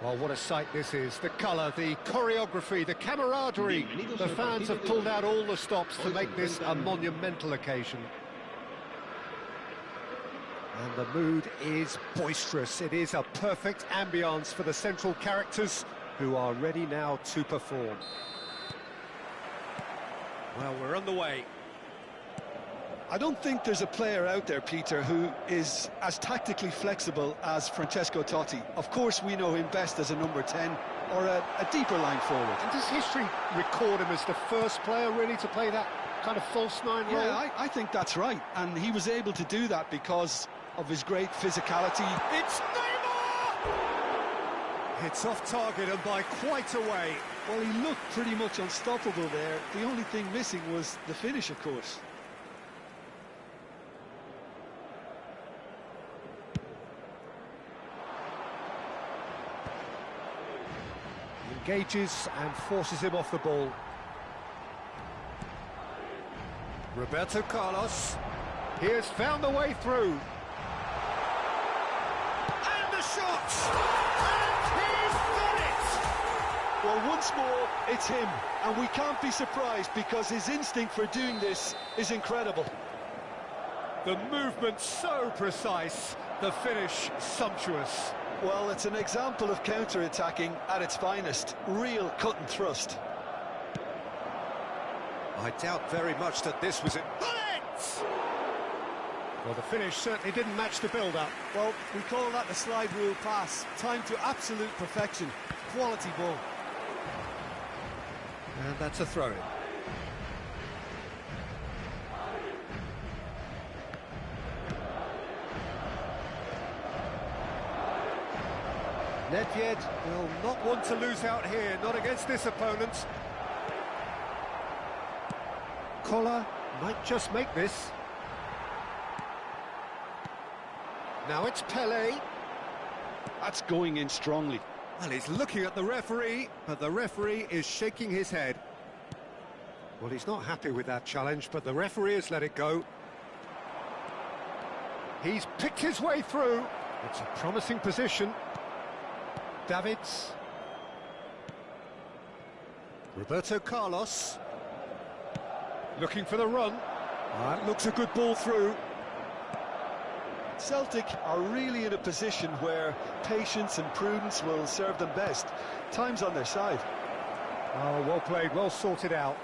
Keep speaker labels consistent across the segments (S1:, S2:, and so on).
S1: Well, what a sight this is. The colour, the choreography, the camaraderie. The fans have pulled out all the stops to make this a monumental occasion. And the mood is boisterous. It is a perfect ambience for the central characters who are ready now to perform. Well, we're on the way.
S2: I don't think there's a player out there, Peter, who is as tactically flexible as Francesco Totti. Of course, we know him best as a number 10 or a deeper line forward.
S1: And does history record him as the first player really to play that kind of false nine role?
S2: Yeah, I think that's right. And he was able to do that because of his great physicality.
S1: It's Neymar! It's off target and by quite a way.
S2: Well, he looked pretty much unstoppable there. The only thing missing was the finish, of course.
S1: Engages and forces him off the ball. Roberto Carlos. He has found the way through. And the shot! And he's done it!
S2: Well, once more, it's him. And we can't be surprised because his instinct for doing this is incredible.
S1: The movement so precise, the finish sumptuous.
S2: Well, it's an example of counter-attacking at its finest. Real cut and thrust.
S1: I doubt very much that this was it. Well, the finish certainly didn't match the build-up.
S2: Well, we call that the slide rule pass. Time to absolute perfection. Quality ball.
S1: And that's a throw-in. Nedved will not want to lose out here, not against this opponent. Koller might just make this. Now it's Pele.
S2: That's going in strongly.
S1: Well, he's looking at the referee, but the referee is shaking his head. Well, he's not happy with that challenge, but the referee has let it go. He's picked his way through. It's a promising position. Davids. Roberto Carlos. Looking for the run. That looks a good ball through.
S2: Celtic are really in a position where patience and prudence will serve them best. Time's on their side.
S1: Oh, well played, well sorted out.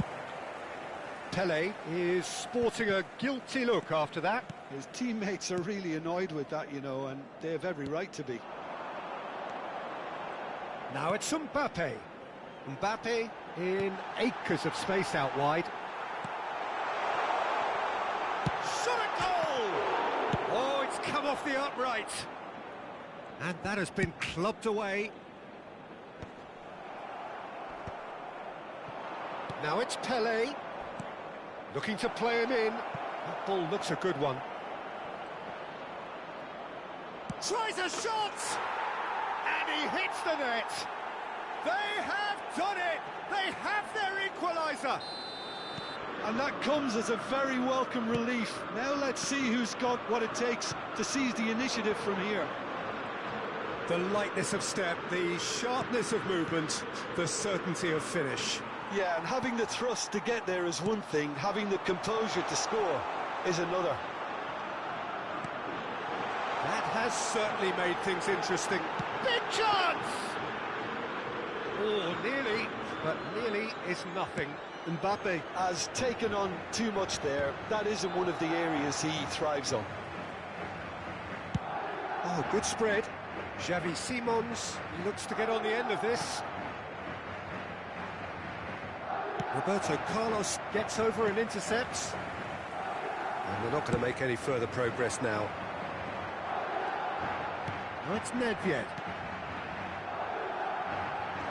S1: Pele is sporting a guilty look after that.
S2: His teammates are really annoyed with that, you know, and they have every right to be.
S1: Now it's Mbappe. Mbappe in acres of space out wide. Shot a goal! Oh, it's come off the upright. And that has been clubbed away. Now it's Pele. Looking to play him in. That ball looks a good one. Tries a shot! And he hits the net. They have done it. They have their equaliser.
S2: And that comes as a very welcome relief. Now let's see who's got what it takes to seize the initiative from here.
S1: The lightness of step, the sharpness of movement, the certainty of finish.
S2: Yeah, and having the thrust to get there is one thing. Having the composure to score is another.
S1: That has certainly made things interesting. Big chance! Oh, nearly, but nearly is nothing.
S2: Mbappe has taken on too much there. That isn't one of the areas he thrives on.
S1: Oh, good spread. Xavi Simons looks to get on the end of this. Roberto Carlos gets over and intercepts. And they're not going to make any further progress now. Now it's Nedved.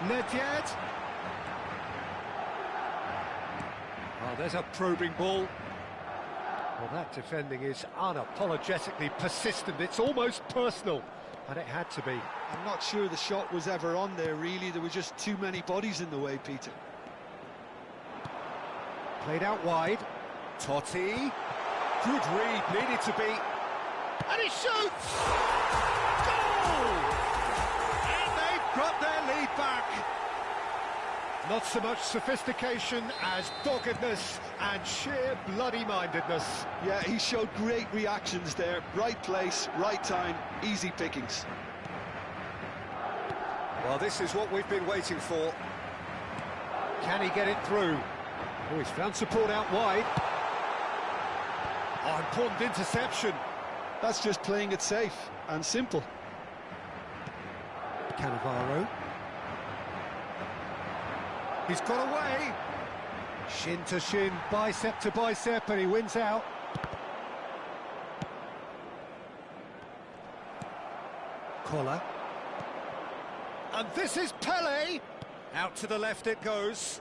S1: Nedved. Oh, there's a probing ball. Well, that defending is unapologetically persistent. It's almost personal, and it had to be.
S2: I'm not sure the shot was ever on there, really. There were just too many bodies in the way, Peter.
S1: Played out wide. Totti. Good read, needed to be. And he shoots! Goal! And they've got the back. Not so much sophistication as doggedness and sheer bloody-mindedness.
S2: Yeah, he showed great reactions there. Right place, right time, easy pickings.
S1: Well, this is what we've been waiting for. Can he get it through? Oh, he's found support out wide. Oh, important interception.
S2: That's just playing it safe and simple.
S1: Cannavaro. He's got away. Shin to shin, bicep to bicep, and he wins out. Collar. And this is Pele. Out to the left it goes.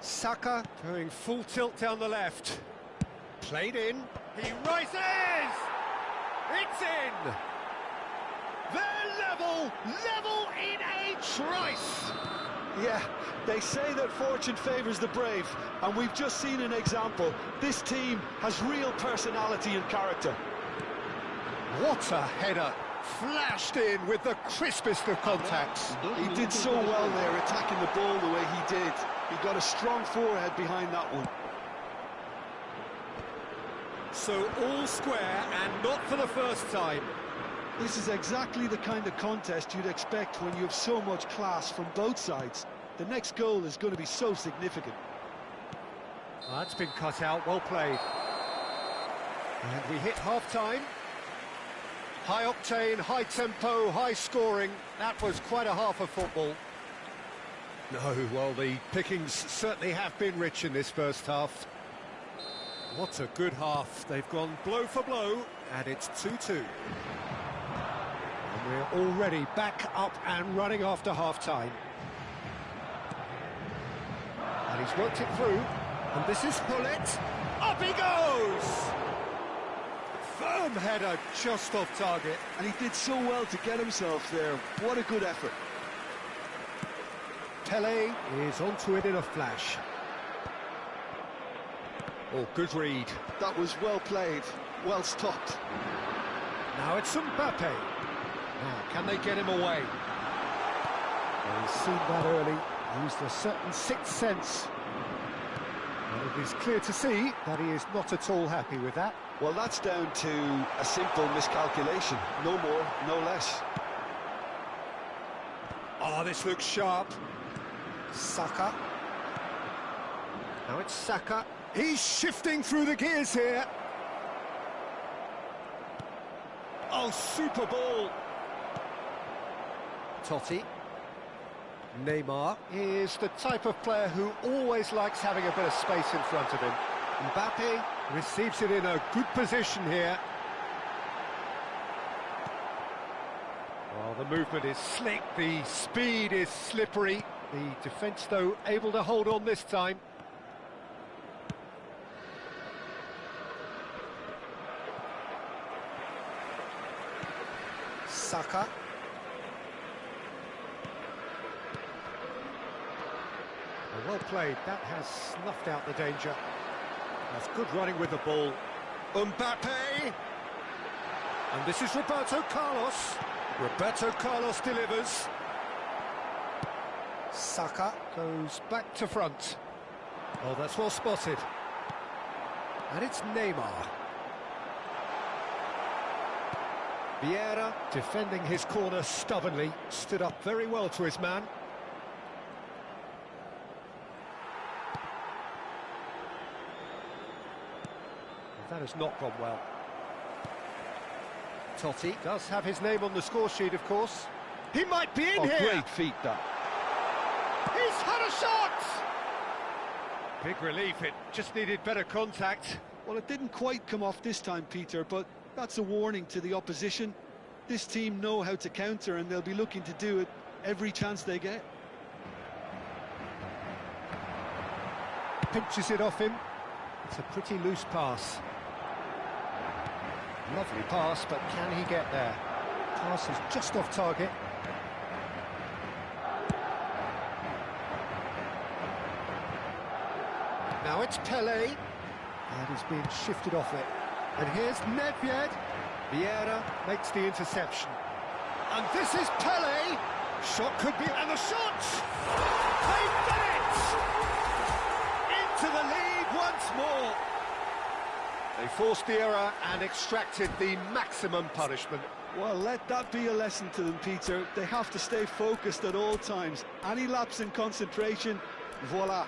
S1: Saka going full tilt down the left. Played in. He rises! It's in! They're level in a trice!
S2: Yeah, they say that fortune favours the brave, and we've just seen an example. This team has real personality and character.
S1: What a header! Flashed in with the crispest of contacts.
S2: He did so well there, attacking the ball the way he did. He got a strong forehead behind that one.
S1: So all square, and not for the first time.
S2: This is exactly the kind of contest you'd expect when you have so much class from both sides. The next goal is going to be so significant.
S1: That's been cut out, well played. And we hit half-time. High octane, high tempo, high scoring. That was quite a half of football. No, well, the pickings certainly have been rich in this first half. What a good half. They've gone blow for blow, and it's 2-2. And we're already back up and running after half-time. And he's worked it through, and this is Hullet. Up he goes! Firm header just off target.
S2: And he did so well to get himself there. What a good effort.
S1: Pele is onto it in a flash. Oh, good read.
S2: That was well played, well stopped.
S1: Now it's Mbappe. Now, can they get him away? Well, he's seen that early, used a certain sixth sense. And it is clear to see that he is not at all happy with that.
S2: Well, that's down to a simple miscalculation. No more, no less.
S1: Oh, this looks sharp. Saka. Now it's Saka. He's shifting through the gears here. Oh, super ball. Totti. Neymar is the type of player who always likes having a bit of space in front of him. Mbappe receives it in a good position here. Well, the movement is slick, the speed is slippery. The defence, though, able to hold on this time. Saka. Well played, that has snuffed out the danger. That's good running with the ball. Mbappe! And this is Roberto Carlos. Roberto Carlos delivers. Saka goes back to front. Oh, that's well spotted. And it's Neymar. Vieira, defending his corner stubbornly, stood up very well to his man. That has not gone well. Totti does have his name on the score sheet, of course. He might be in here!
S2: Great feat, that.
S1: He's had a shot! Big relief, it just needed better contact.
S2: Well, it didn't quite come off this time, Peter, but that's a warning to the opposition. This team know how to counter, and they'll be looking to do it every chance they get.
S1: Pinches it off him. It's a pretty loose pass. Lovely pass, but can he get there? Pass is just off target. Now it's Pele. And he's been shifted off it. And here's Nedved. Vieira makes the interception. And this is Pele. Shot could be, and the shot! They've done it! Into the lead once more. They forced the error and extracted the maximum punishment.
S2: Well, let that be a lesson to them, Peter. They have to stay focused at all times. Any lapse in concentration, voila.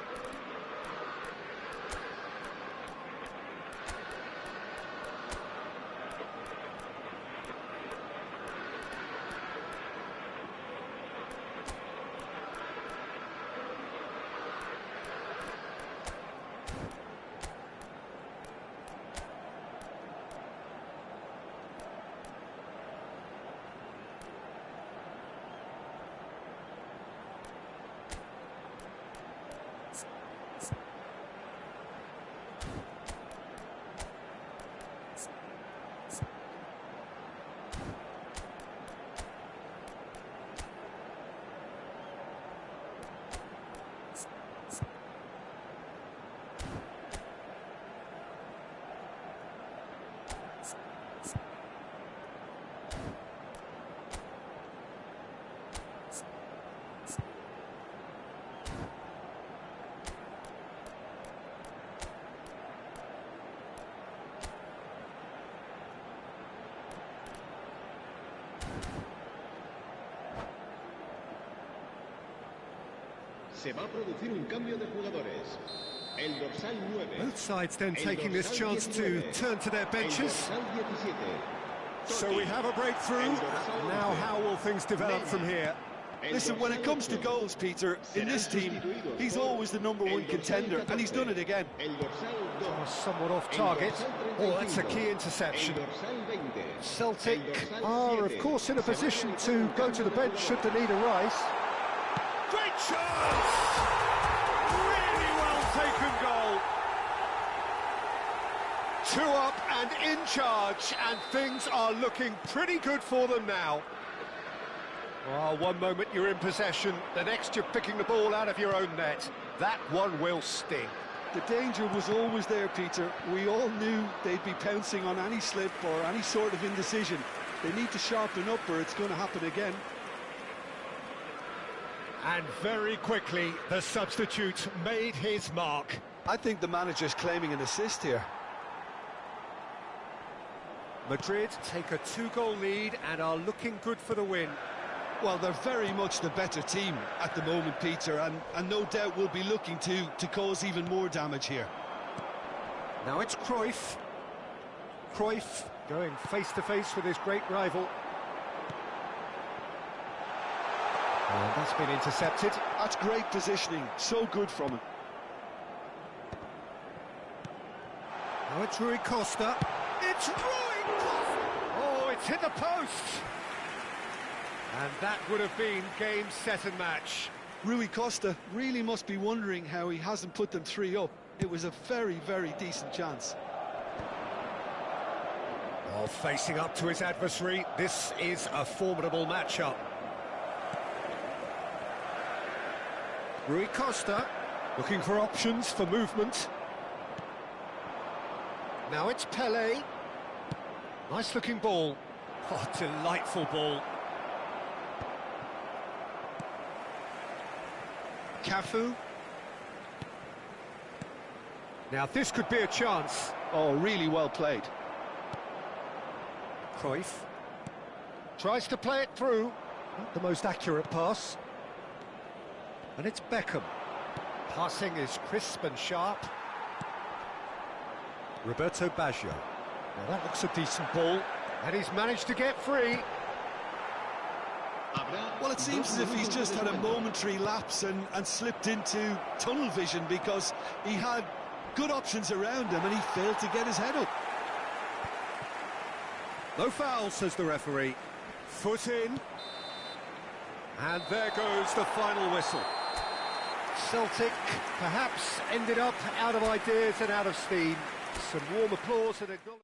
S3: Se va a producir un cambio de jugadores. El dorsal 9.
S1: Both sides then taking this chance to turn to their benches. So we have a breakthrough. Now how will things develop from here?
S2: Listen, when it comes to goals, Peter, in this team, he's always the #1 contender, and he's done it again.
S1: Somewhat off target. Oh, that's a key interception. Celtic are, of course, in a position to go to the bench should the need arise. Great chance! Really well taken goal. 2 up and in charge, and things are looking pretty good for them now. Well, one moment you're in possession, the next you're picking the ball out of your own net. That one will sting.
S2: The danger was always there, Peter. We all knew they'd be pouncing on any slip or any sort of indecision. They need to sharpen up or it's going to happen again.
S1: And very quickly, the substitute made his mark.
S2: I think the manager's claiming an assist here.
S1: Madrid take a 2-goal lead and are looking good for the win.
S2: Well, they're very much the better team at the moment, Peter, and no doubt will be looking to cause even more damage here.
S1: Now it's Cruyff. Cruyff going face-to-face with his great rival. And that's been intercepted.
S2: That's great positioning, so good from him.
S1: Now it's Rui Costa. It's Rui Costa! Oh, it's hit the post! And that would have been game, set and match.
S2: Rui Costa really must be wondering how he hasn't put them 3 up. It was a very, very decent chance.
S1: Oh, facing up to his adversary, this is a formidable matchup. Rui Costa looking for options for movement. Now it's Pelé. Nice looking ball. Oh, delightful ball. Cafu. Now this could be a chance.
S2: Oh, really well played.
S1: Cruyff tries to play it through. Not the most accurate pass. And it's Beckham. Passing is crisp and sharp. Roberto Baggio. Now that looks a decent ball. And he's managed to get free.
S2: Well, it seems as if he's just had a momentary lapse and slipped into tunnel vision because he had good options around him and he failed to get his head up.
S1: No foul, says the referee. Foot in. And there goes the final whistle. Celtic perhaps ended up out of ideas and out of steam. Some warm applause and acknowledgement.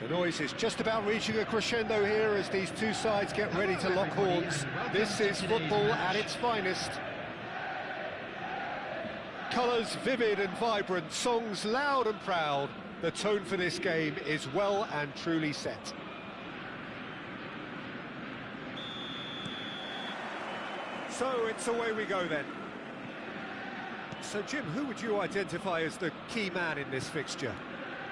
S1: The noise is just about reaching a crescendo here as these two sides get ready to lock horns. This is football at its finest. Colours vivid and vibrant, songs loud and proud. The tone for this game is well and truly set. So it's away we go then. So Jim, who would you identify as the key man in this fixture?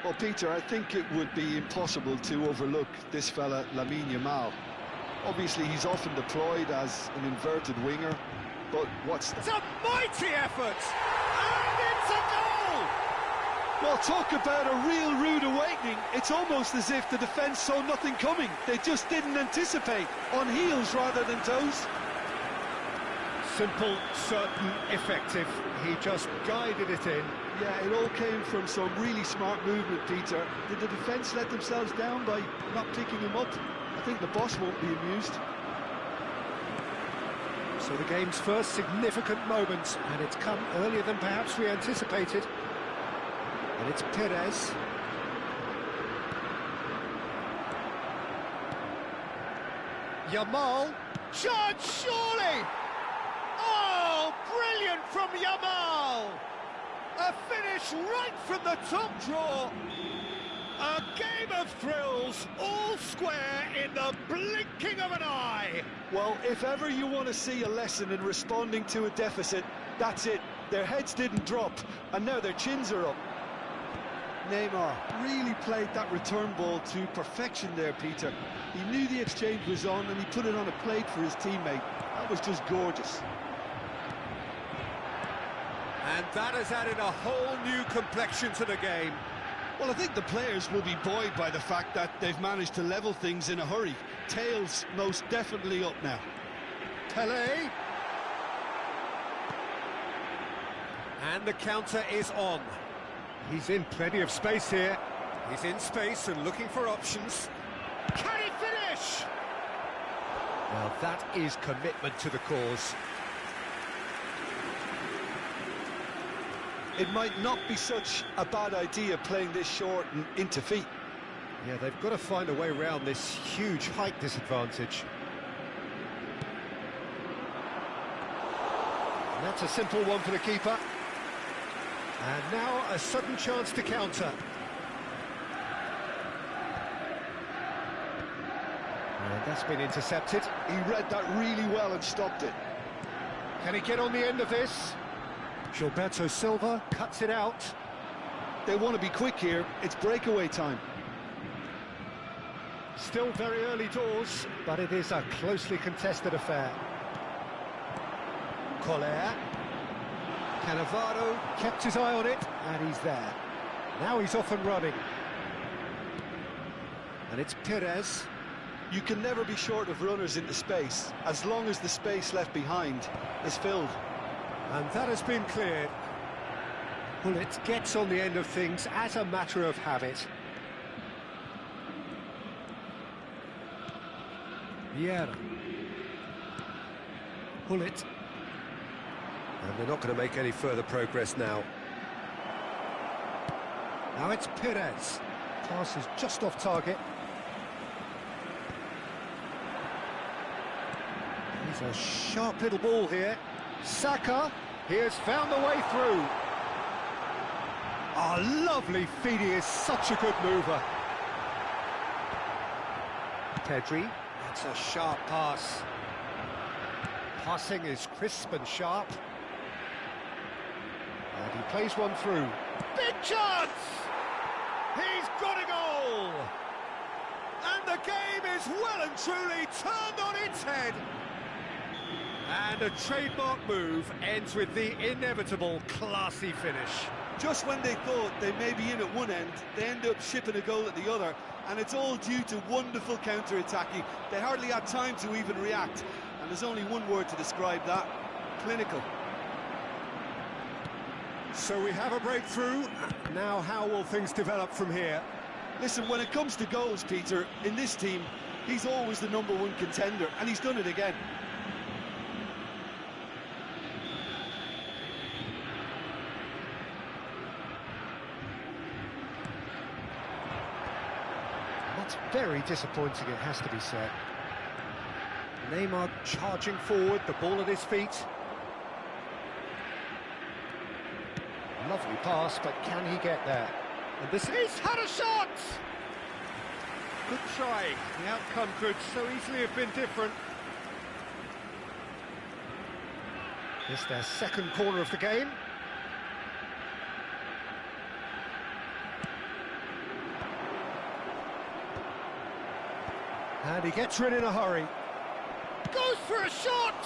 S2: Well, Peter, I think it would be impossible to overlook this fella, Lamine Yamal. Obviously, he's often deployed as an inverted winger, but what's...
S1: It's a mighty effort! And it's a goal!
S2: Well, talk about a real rude awakening. It's almost as if the defence saw nothing coming. They just didn't anticipate, on heels rather than toes.
S1: Simple, certain, effective. He just guided it in.
S2: Yeah, it all came from some really smart movement, Peter. Did the defence let themselves down by not picking him up? I think the boss won't be amused.
S1: So the game's first significant moment, and it's come earlier than perhaps we anticipated. And it's Perez. Yamal. Chance, surely! Oh, brilliant from Yamal! A finish right from the top draw. A game of thrills, all square in the blinking of an eye.
S2: Well, if ever you want to see a lesson in responding to a deficit, that's it. Their heads didn't drop, and now their chins are up. Neymar really played that return ball to perfection there, Peter. He knew the exchange was on, and he put it on a plate for his teammate. That was just gorgeous.
S1: And that has added a whole new complexion to the game.
S2: Well, I think the players will be buoyed by the fact that they've managed to level things in a hurry. Tails most definitely up now.
S1: Pelé. And the counter is on. He's in plenty of space here. He's in space and looking for options. Can he finish? Well, that is commitment to the cause.
S2: It might not be such a bad idea playing this short and into feet.
S1: Yeah, they've got to find a way around this huge height disadvantage. And that's a simple one for the keeper. And now a sudden chance to counter. And that's been intercepted.
S2: He read that really well and stopped it.
S1: Can he get on the end of this? Gilberto Silva cuts it out.
S2: They want to be quick here. It's breakaway time.
S1: Still very early doors, but it is a closely contested affair. Collier. Cannavaro kept his eye on it, and he's there. Now he's off and running. And it's Perez.
S2: You can never be short of runners into space, as long as the space left behind is filled.
S1: And that has been cleared. Bullet gets on the end of things as a matter of habit. Vieira. Bullet. And they're not going to make any further progress now. Now it's Perez. Pass is just off target. He's a sharp little ball here. Saka, he has found the way through. Oh, lovely feed, he is such a good mover. Pedri, that's a sharp pass. Passing is crisp and sharp. And he plays one through. Big chance! He's got a goal! And the game is well and truly turned on its head. And a trademark move ends with the inevitable classy finish.
S2: Just when they thought they may be in at one end, they end up shipping a goal at the other, and it's all due to wonderful counter-attacking. They hardly had time to even react, and there's only one word to describe that: clinical.
S1: So we have a breakthrough. Now how will things develop from here?
S2: Listen, when it comes to goals, Peter, in this team, he's always the #1 contender, and he's done it again.
S1: It's very disappointing, it has to be said. Neymar charging forward, the ball at his feet. Lovely pass, but can he get there? And this is... had a shot! Good try. The outcome could so easily have been different. It's their second corner of the game. And he gets rid in a hurry. Goes for a shot!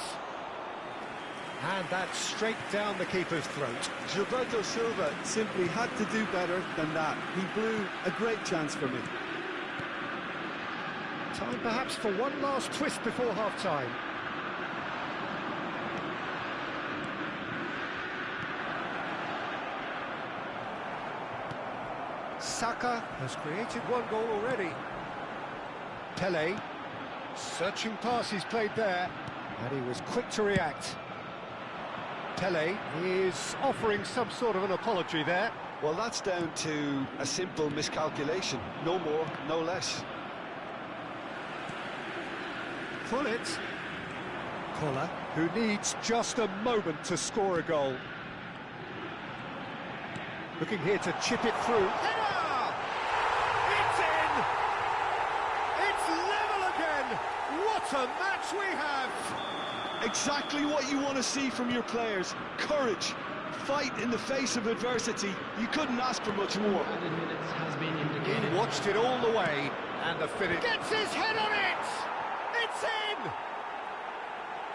S1: And that's straight down the keeper's throat.
S2: Gilberto Silva simply had to do better than that. He blew a great chance for me.
S1: Time perhaps for one last twist before half-time. Saka has created one goal already. Pele, searching pass he's played there, and he was quick to react. Pele is offering some sort of an apology there.
S2: Well, that's down to a simple miscalculation. No more, no less.
S1: Pullet. Koller, who needs just a moment to score a goal. Looking here to chip it through. Header! It's in! It's level again! What a match we have!
S2: Exactly what you want to see from your players. Courage, fight in the face of adversity. You couldn't ask for much more.
S4: Minutes has been indicated.
S1: He watched it all the way, and the finish... gets his head on it! It's in!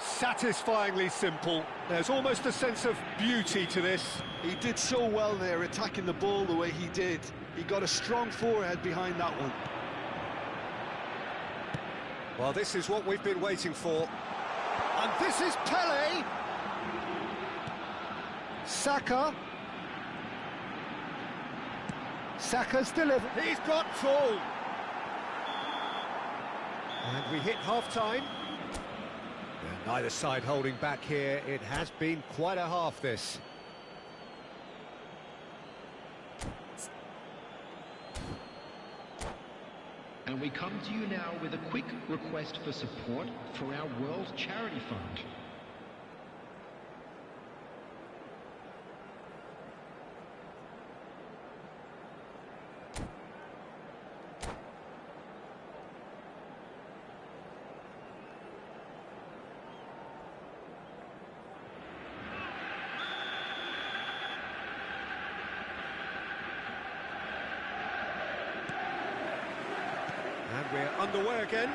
S1: Satisfyingly simple. There's almost a sense of beauty to this.
S2: He did so well there, attacking the ball the way he did. He got a strong forehead behind that one.
S1: Well, this is what we've been waiting for. And this is Pele. Saka. Saka's delivered. He's got full. And we hit half-time. Neither side holding back here. It has been quite a half, this.
S4: And we come to you now with a quick request for support for our World Charity Fund.
S1: And we're underway again.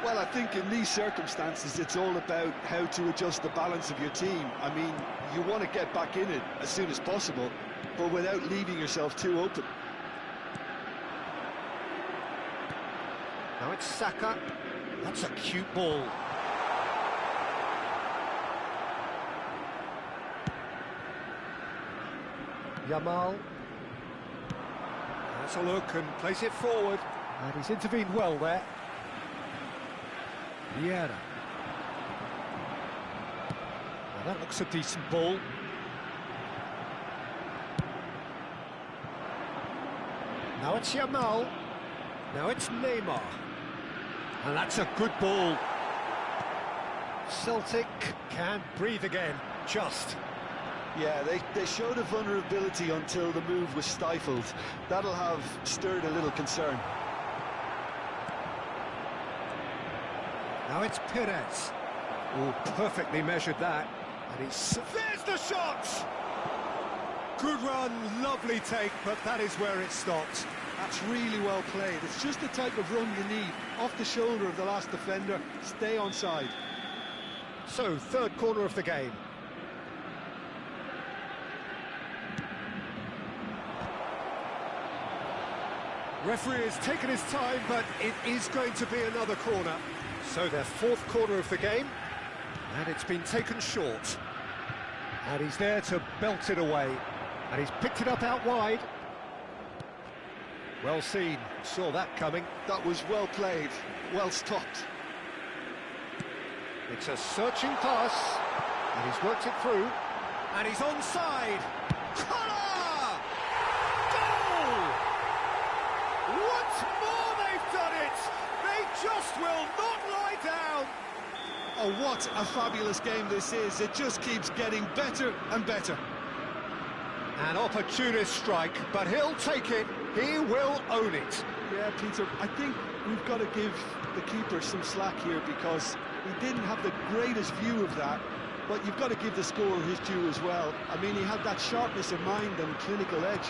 S2: Well, I think in these circumstances, it's all about how to adjust the balance of your team. I mean, you want to get back in it as soon as possible, but without leaving yourself too open.
S1: Now it's Saka. That's a cute ball. Yamal. That's a look and plays it forward. And he's intervened well there. Vieira. Now that looks a decent ball. Now it's Yamal. Now it's Neymar. And that's a good ball. Celtic can't breathe again, just.
S2: Yeah, they showed a vulnerability until the move was stifled. That'll have stirred a little concern.
S1: Now it's Perez. Oh, perfectly measured that. And he's... there's the shot! Good run, lovely take, but that is where it stopped.
S2: That's really well played. It's just the type of run you need. Off the shoulder of the last defender, stay onside.
S1: So, third corner of the game. Referee has taken his time, but it is going to be another corner. So their fourth corner of the game, and it's been taken short. And he's there to belt it away, and he's picked it up out wide. Well seen, saw that coming.
S2: That was well played, well stopped.
S1: It's a searching pass, and he's worked it through, and he's onside. Goal! What just will not lie down.
S2: Oh, what a fabulous game this is. It just keeps getting better and better.
S1: An opportunist strike, but he'll take it. He will own it.
S2: Yeah, Peter, I think we've got to give the keeper some slack here because he didn't have the greatest view of that, but you've got to give the scorer his due as well. I mean, he had that sharpness of mind and clinical edge.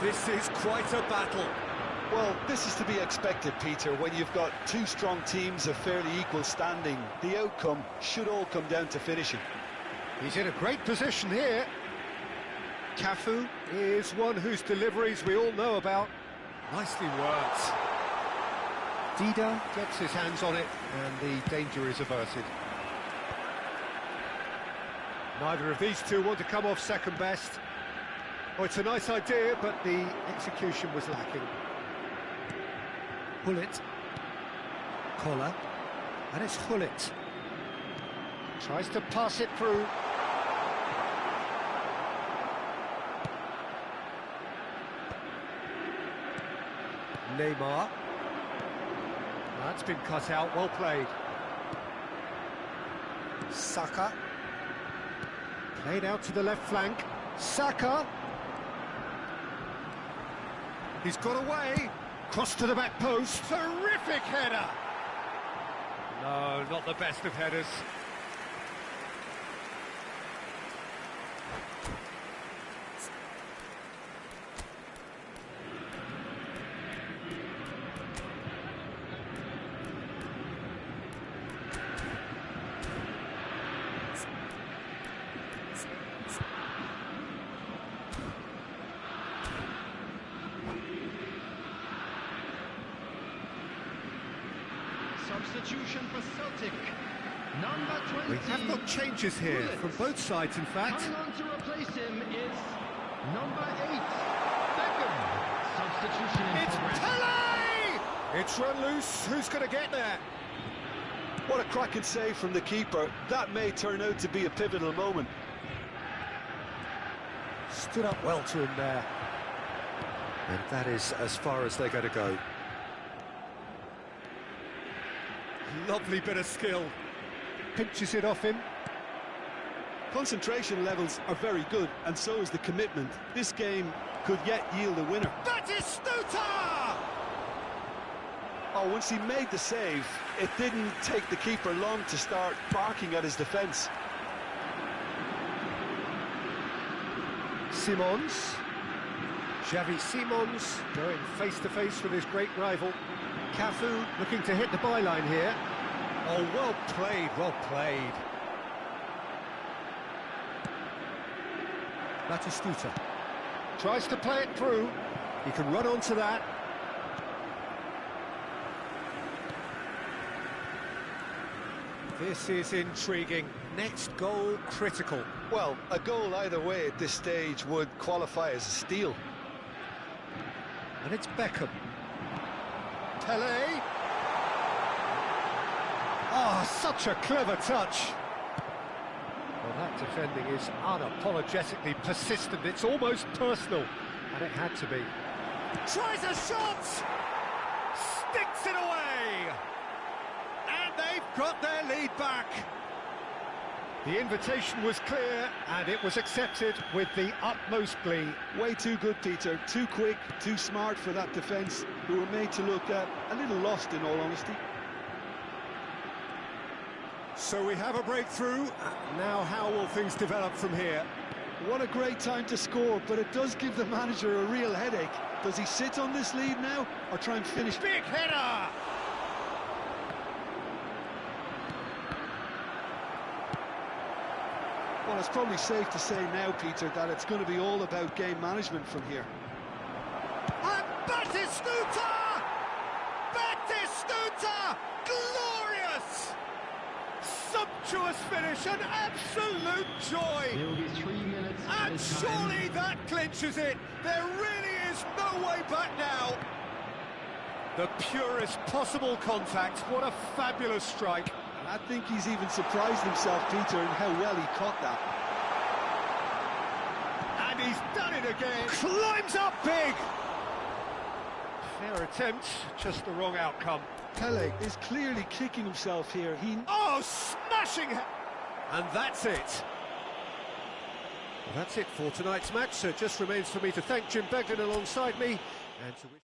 S1: This is quite a battle.
S2: Well, this is to be expected, Peter, when you've got two strong teams of fairly equal standing. The outcome should all come down to finishing.
S1: He's in a great position here. Cafu is one whose deliveries we all know about. Nicely worked. Dida gets his hands on it, and the danger is averted. Neither of these two want to come off second best. Oh, it's a nice idea, but the execution was lacking. Hullet. Collar. And it's Hullet. Tries to pass it through. Neymar. That's been cut out, well played. Saka. Played out to the left flank. Saka. He's got away. Cross to the back post. Terrific header. No, not the best of headers.
S4: Substitution for Celtic. Number 20.
S1: We have got changes here from both sides, in fact.
S4: Coming on to replace him is number 8, Beckham. Substitution in
S1: It's
S4: progress.
S1: Pele! It's run loose. Who's going to get there?
S2: What a cracking save from the keeper. That may turn out to be a pivotal moment.
S1: Stood up well to him there. And that is as far as they're going to go. Lovely bit of skill. Pinches it off him.
S2: Concentration levels are very good, and so is the commitment. This game could yet yield a winner.
S1: Batistuta!
S2: Oh, once he made the save, it didn't take the keeper long to start barking at his defence.
S1: Simons. Xavi Simons going face-to-face with his great rival. Cafu looking to hit the byline here. Oh, well played, well played. Batistuta tries to play it through. He can run onto that. This is intriguing. Next goal critical.
S2: Well, a goal either way at this stage would qualify as a steal.
S1: And it's Beckham. Pele. Oh, such a clever touch. Well, that defending is unapologetically persistent. It's almost personal, and it had to be. Tries a shot! Sticks it away! And they've got their lead back. The invitation was clear, and it was accepted with the utmost glee.
S2: Way too good, Peter. Too quick, too smart for that defence, who were made to look a little lost, in all honesty.
S1: So we have a breakthrough. Now how will things develop from here?
S2: What a great time to score, but it does give the manager a real headache. Does he sit on this lead now, or try and finish?
S1: Big header!
S2: Well, it's probably safe to say now, Peter, that it's going to be all about game management from here.
S1: And Batistuta! Batistuta! Glorious! Sumptuous finish, an absolute joy!
S4: There will be 3 minutes
S1: And
S4: at a time.
S1: surely that clinches it. There really is no way back now. The purest possible contact. What a fabulous strike.
S2: I think he's even surprised himself, Peter, in how well he caught that.
S1: And he's done it again. Climbs up big. Fair attempt, just the wrong outcome.
S2: Pele is clearly kicking himself here.
S1: Oh, smashing! And that's it. Well, that's it for tonight's match, so it just remains for me to thank Jim Beglin alongside me and to wish...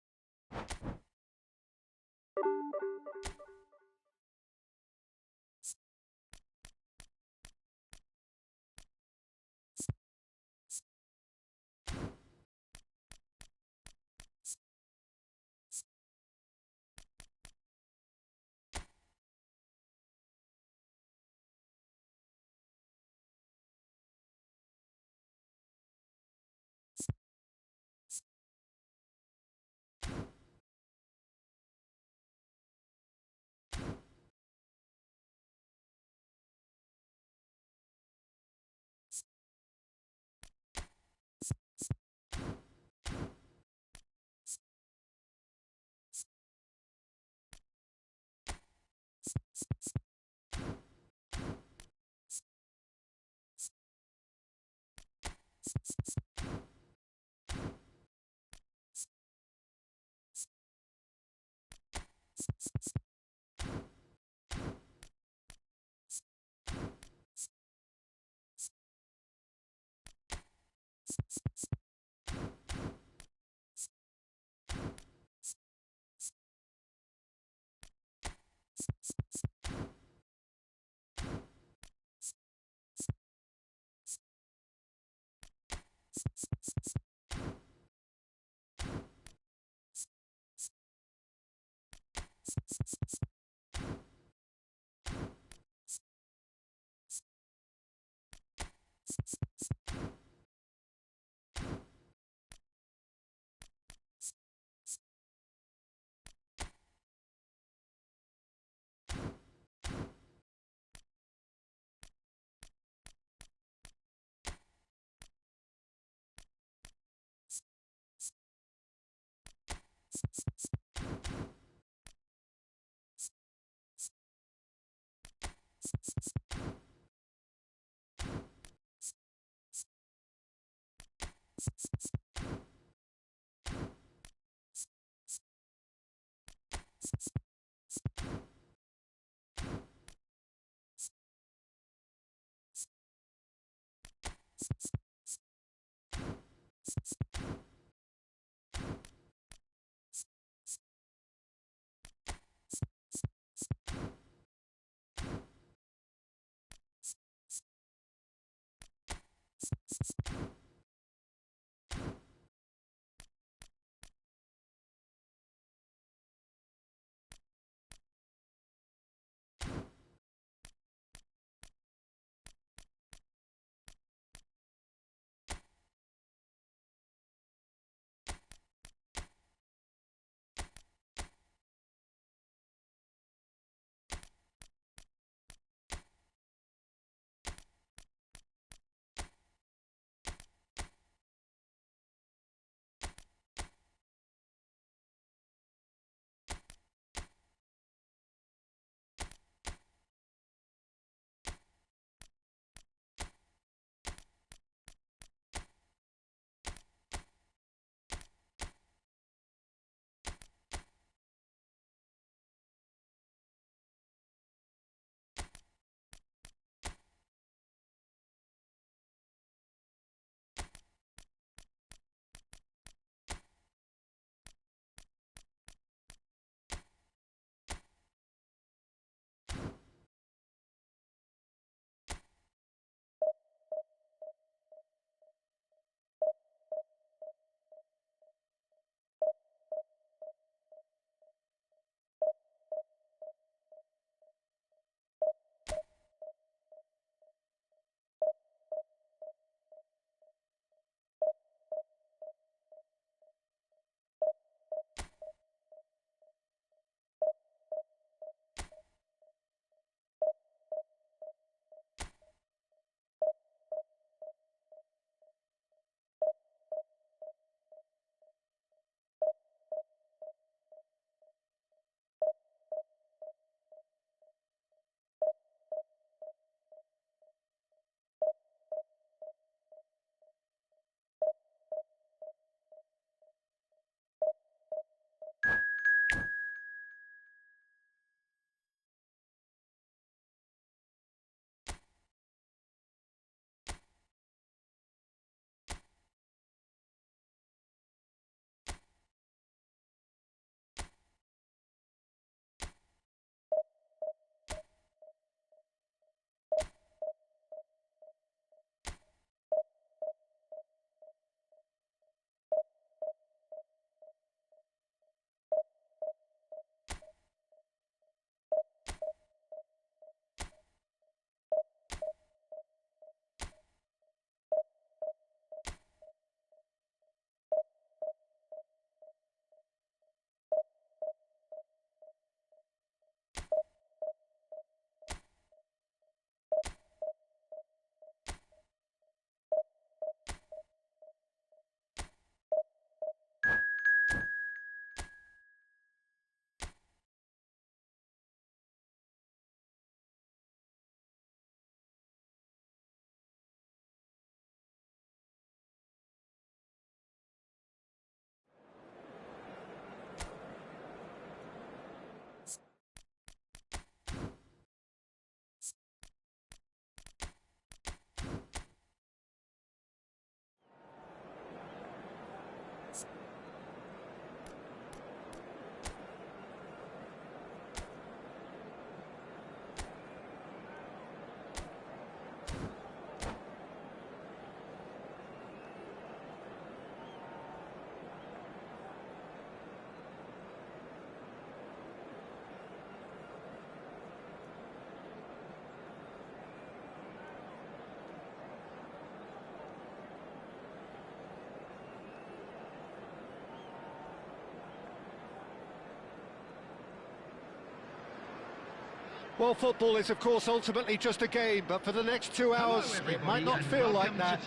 S1: Well, football is, of course, ultimately just a game, but for the next 2 hours, it might not feel like that.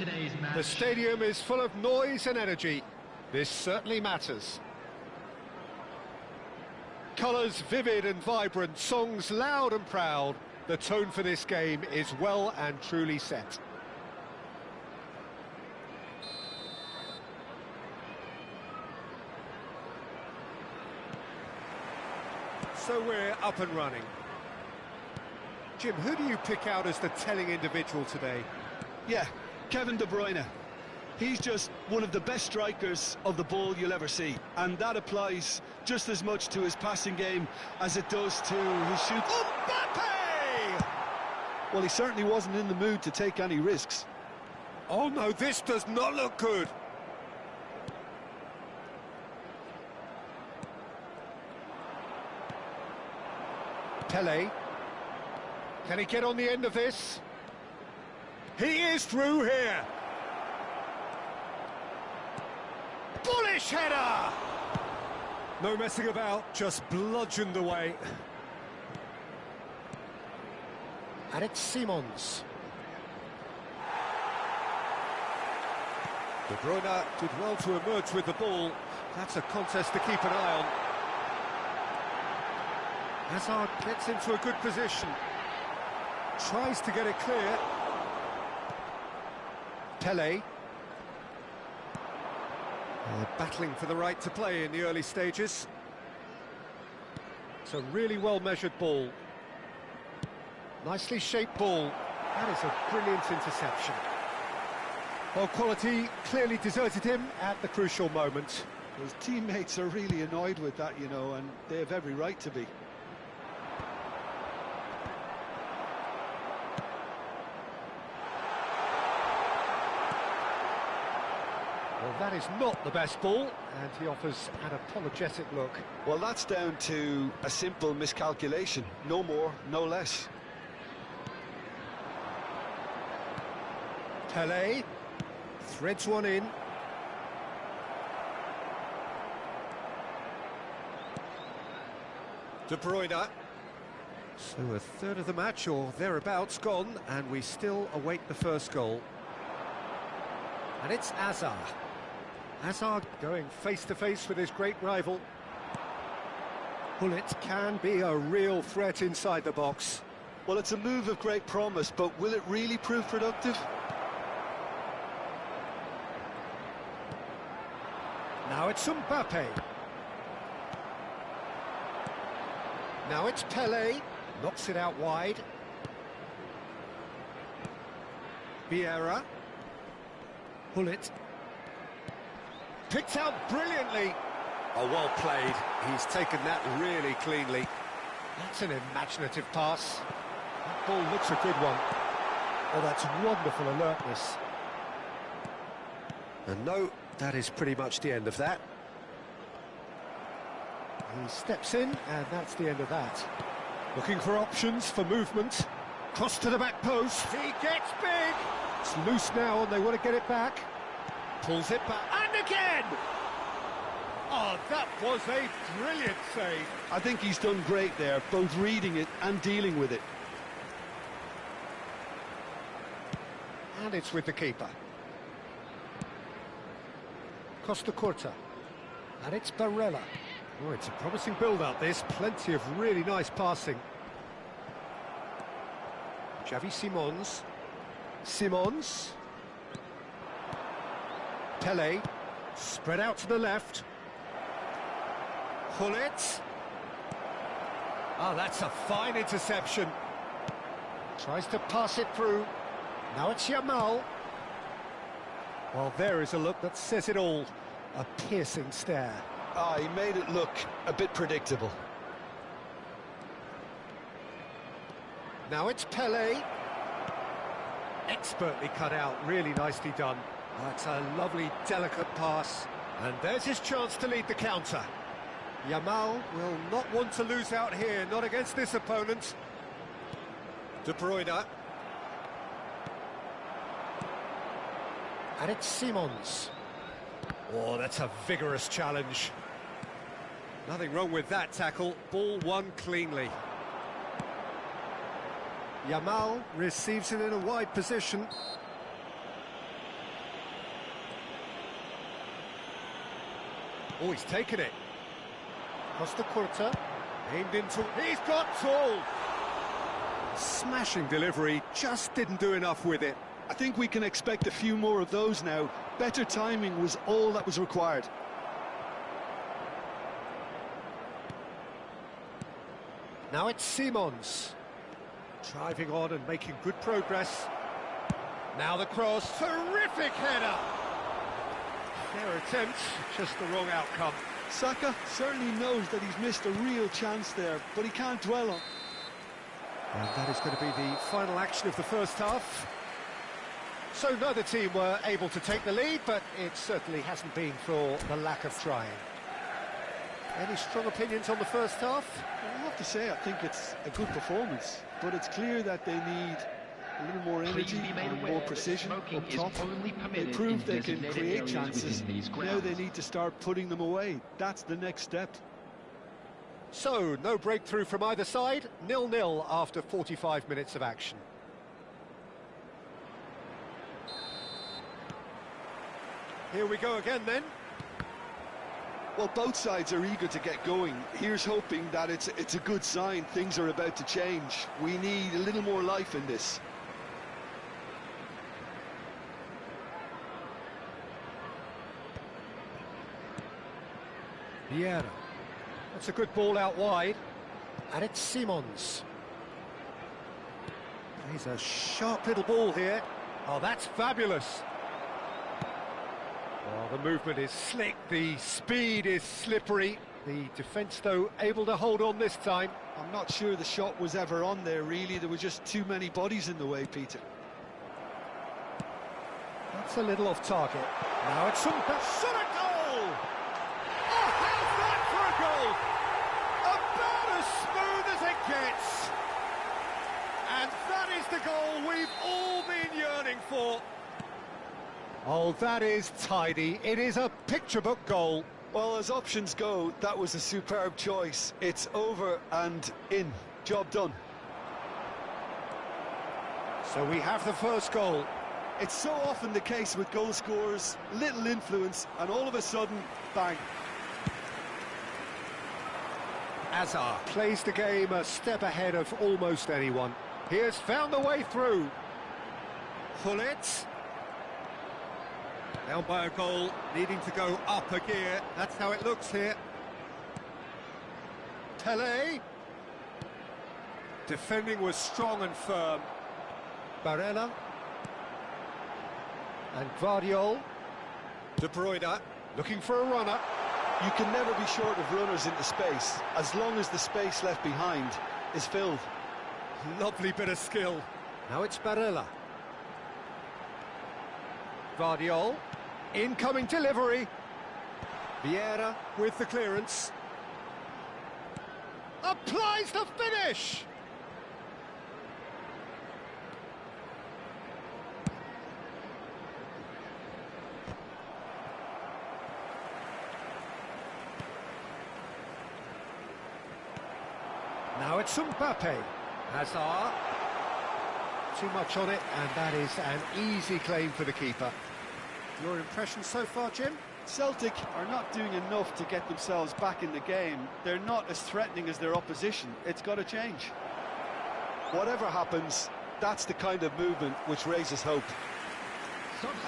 S1: The stadium is full of noise and energy. This certainly matters. Colours vivid and vibrant, songs loud and proud. The tone for this game is well and truly set. So we're up and running. Jim, who do you pick out as the telling individual today?
S2: Yeah, Kevin De Bruyne. He's just one of the best strikers of the ball you'll ever see. And that applies just as much to his passing game as it does to his shoot.
S1: Mbappe!
S2: Well, he certainly wasn't in the mood to take any risks.
S1: Oh no, this does not look good. Pele. Can he get on the end of this? He is through here. Bullish header! No messing about, just bludgeoned away. And it's Simons. De Bruyne did well to emerge with the ball. That's a contest to keep an eye on. Hazard gets into a good position. Tries to get it clear. Pele. Battling for the right to play in the early stages. It's a really well-measured ball. Nicely shaped ball. That is a brilliant interception. Well, quality clearly deserted him at the crucial moment.
S2: His teammates are really annoyed with that, you know, and they have every right to be.
S1: Well, that is not the best ball, and he offers an apologetic look.
S2: Well, that's down to a simple miscalculation. No more, no less.
S1: Pele threads one in. De Bruyne. So a third of the match, or thereabouts, gone, and we still await the first goal. And it's Hazard. Hazard going face-to-face with his great rival. Bullet can be a real threat inside the box.
S2: Well, it's a move of great promise, but will it really prove productive?
S1: Now it's Mbappe. Now it's Pele. Knocks it out wide. Vieira. Bullet. Picked out brilliantly. Oh, well played. He's taken that really cleanly. That's an imaginative pass. That ball looks a good one. Oh, that's wonderful alertness. And no, that is pretty much the end of that. He steps in, and that's the end of that. Looking for options for movement. Cross to the back post. He gets big. It's loose now, and they want to get it back. Pulls it back, and again! Oh, that was a brilliant save.
S2: I think he's done great there, both reading it and dealing with it.
S1: And it's with the keeper. Costa Curta. And it's Barella. Oh, it's a promising build-up, this. Plenty of really nice passing. Xavi Simons. Simons. Pele. Spread out to the left. Hullet. Oh, that's a fine interception. Tries to pass it through. Now it's Yamal. Well, there is a look that says it all. A piercing stare.
S2: Ah, he made it look a bit predictable.
S1: Now it's Pele. Expertly cut out, really nicely done. That's a lovely, delicate pass. And there's his chance to lead the counter. Yamal will not want to lose out here, not against this opponent. De Bruyne. And it's Simons. Oh, that's a vigorous challenge. Nothing wrong with that tackle. Ball won cleanly. Yamal receives it in a wide position. Oh, he's taken it. Costa Curta, aimed into... He's got tall! Smashing delivery, just didn't do enough with it.
S2: I think we can expect a few more of those now. Better timing was all that was required.
S1: Now it's Simons. Driving on and making good progress. Now the cross, terrific header! Their attempt, just the wrong outcome.
S2: Saka certainly knows that he's missed a real chance there, but he can't dwell on.
S1: And that is going to be the final action of the first half. So neither team were able to take the lead, but it certainly hasn't been for the lack of trying. Any strong opinions on the first half?
S2: I have to say, I think it's a good performance, but it's clear that they need a little more energy and more precision up top. They proved they can create chances. Now they need to start putting them away. That's the next step.
S1: So, no breakthrough from either side, 0-0 after 45 minutes of action. Here we go again then.
S2: Well, both sides are eager to get going. Here's hoping that it's a good sign. Things are about to change. We need a little more life in this.
S1: Vieira. That's a good ball out wide. And it's Simons. He's a sharp little ball here. Oh, that's fabulous. Oh, the movement is slick, the speed is slippery. The defence, though, able to hold on this time.
S2: I'm not sure the shot was ever on there, really. There were just too many bodies in the way, Peter.
S1: That's a little off target. Now it's some shot at goal! Oh, how's that for a goal? About as smooth as it gets. And that is the goal we've all been yearning for. Oh, that is tidy. It is a picture-book goal.
S2: Well, as options go, that was a superb choice. It's over and in. Job done.
S1: So we have the first goal.
S2: It's so often the case with goal scorers, little influence, and all of a sudden, bang.
S1: Azar plays the game a step ahead of almost anyone. He has found the way through. Hullet. Down by a goal, needing to go up a gear. That's how it looks here. Tele. Defending was strong and firm. Barella. And Guardiol. De Bruyne, looking for a runner.
S2: You can never be short of runners into space, as long as the space left behind is filled.
S1: Lovely bit of skill. Now it's Barella. Guardiol. Incoming delivery. Vieira with the clearance. Applies the finish! Now it's Mbappe. Hazard. Too much on it, and that is an easy claim for the keeper. Your impression so far, Jim?
S2: Celtic are not doing enough to get themselves back in the game. They're not as threatening as their opposition. It's got to change. Whatever happens, that's the kind of movement which raises hope.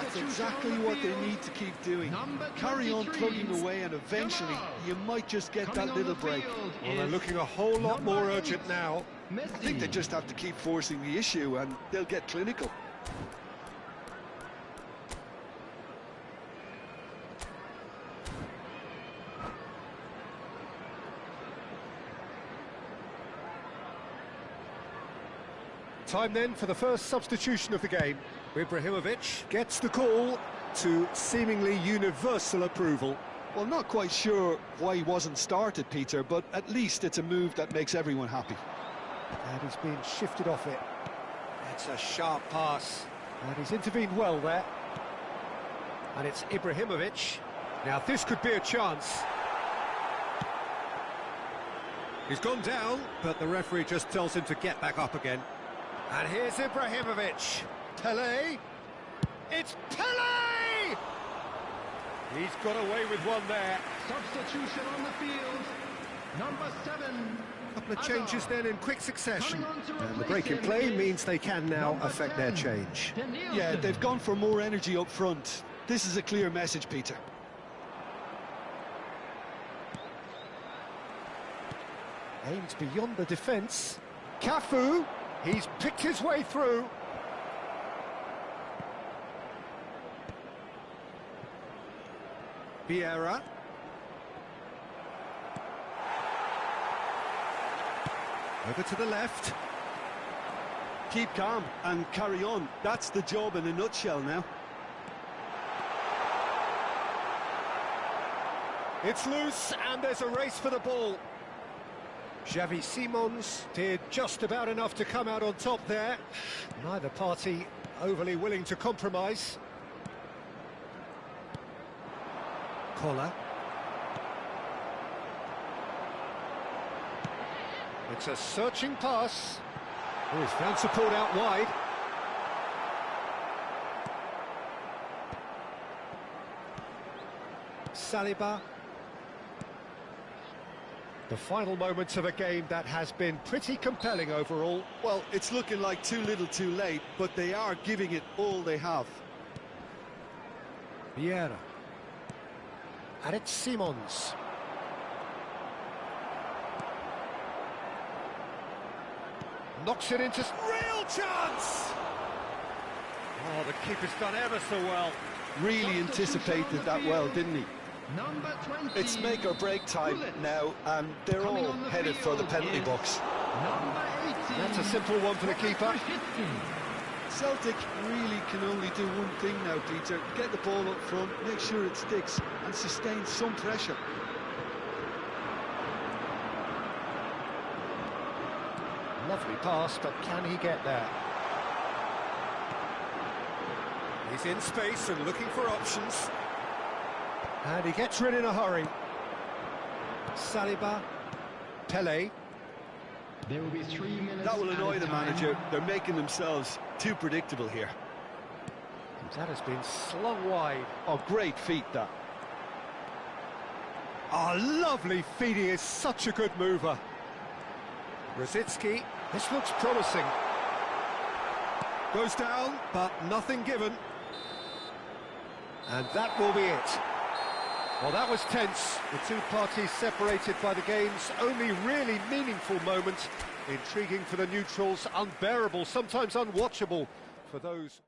S2: That's exactly what they need to keep doing. Carry on plugging away, and eventually you might just get that little break.
S1: Well, they're looking a whole lot more urgent now.
S2: I think they just have to keep forcing the issue and they'll get clinical.
S1: Time then for the first substitution of the game. Ibrahimovic gets the call to seemingly universal approval.
S2: Well, not quite sure why he wasn't started, Peter, but at least it's a move that makes everyone happy.
S1: And he's been shifted off it. It's a sharp pass. And he's intervened well there. And it's Ibrahimovic. Now this could be a chance. He's gone down, but the referee just tells him to get back up again. And here's Ibrahimovic. Pelé. It's Pelé! He's got away with one there.
S4: Substitution on the field. Number 7.
S1: A couple of changes then in quick succession.
S2: And the break in play means they can now affect their change. Yeah, they've gone for more energy up front. This is a clear message, Peter.
S1: Aims beyond the defence. Cafu, he's picked his way through. Vieira. Over to the left.
S2: Keep calm and carry on. That's the job in a nutshell now.
S1: It's loose and there's a race for the ball. Xavi Simons did just about enough to come out on top there. Neither party overly willing to compromise. Collar. It's a searching pass. Oh, he's found support out wide. Saliba. The final moments of a game that has been pretty compelling overall.
S2: Well, it's looking like too little too late, but they are giving it all they have.
S1: Vieira. And it's Simons. Knocks it into... Real chance! Oh, the keeper's done ever so well.
S2: Really anticipated that well, didn't he?
S4: Number 20.
S2: It's make or break time now, and they're all headed for the penalty box.
S4: Number 18.
S1: That's a simple one for the keeper.
S2: Celtic really can only do one thing now, Peter. Get the ball up front, make sure it sticks, and sustain some pressure.
S1: Lovely pass, but can he get there? He's in space and looking for options. And he gets rid in a hurry. Saliba. Pelé.
S4: There will be 3 minutes.
S2: That will annoy the
S4: time.
S2: manager. They're making themselves too predictable here.
S1: That has been slung wide.
S2: Oh, great feat, that.
S1: Oh, lovely feet. He is such a good mover. Rosicki. This looks promising. Goes down, but nothing given. And that will be it. Well, that was tense. The two parties separated by the game's only really meaningful moment. Intriguing for the neutrals, unbearable, sometimes unwatchable for those...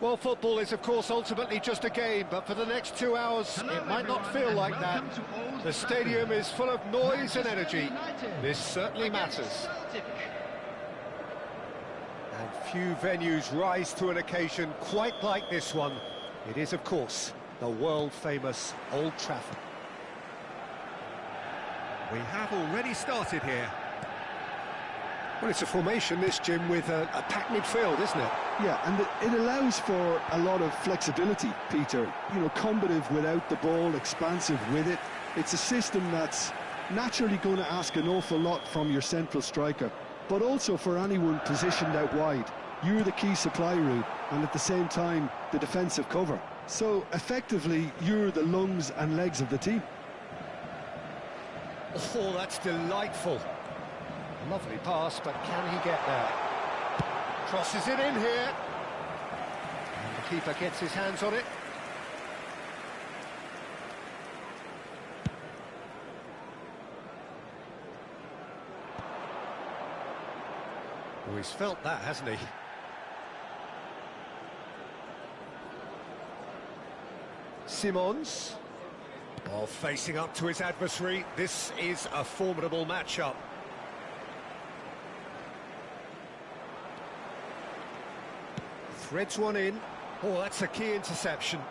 S1: Well, football is, of course, ultimately just a game, but for the next 2 hours, it might not feel like that. The stadium is full of noise and energy. This certainly matters. And few venues rise to an occasion quite like this one. It is, of course, the world-famous Old Trafford. We have already started here. Well, it's a formation, this, Jim, with a packed midfield, isn't it?
S2: Yeah, and it allows for a lot of flexibility, Peter. You know, combative without the ball, expansive with it. It's a system that's naturally going to ask an awful lot from your central striker, but also for anyone positioned out wide. You're the key supply route, and at the same time, the defensive cover. So, effectively, you're the lungs and legs of the team.
S1: Oh, that's delightful. Lovely pass, but can he get there? Crosses it in here. And the keeper gets his hands on it. Oh, he's felt that, hasn't he? Simons. Oh, facing up to his adversary. This is a formidable matchup. Threads one in. Oh, that's a key interception.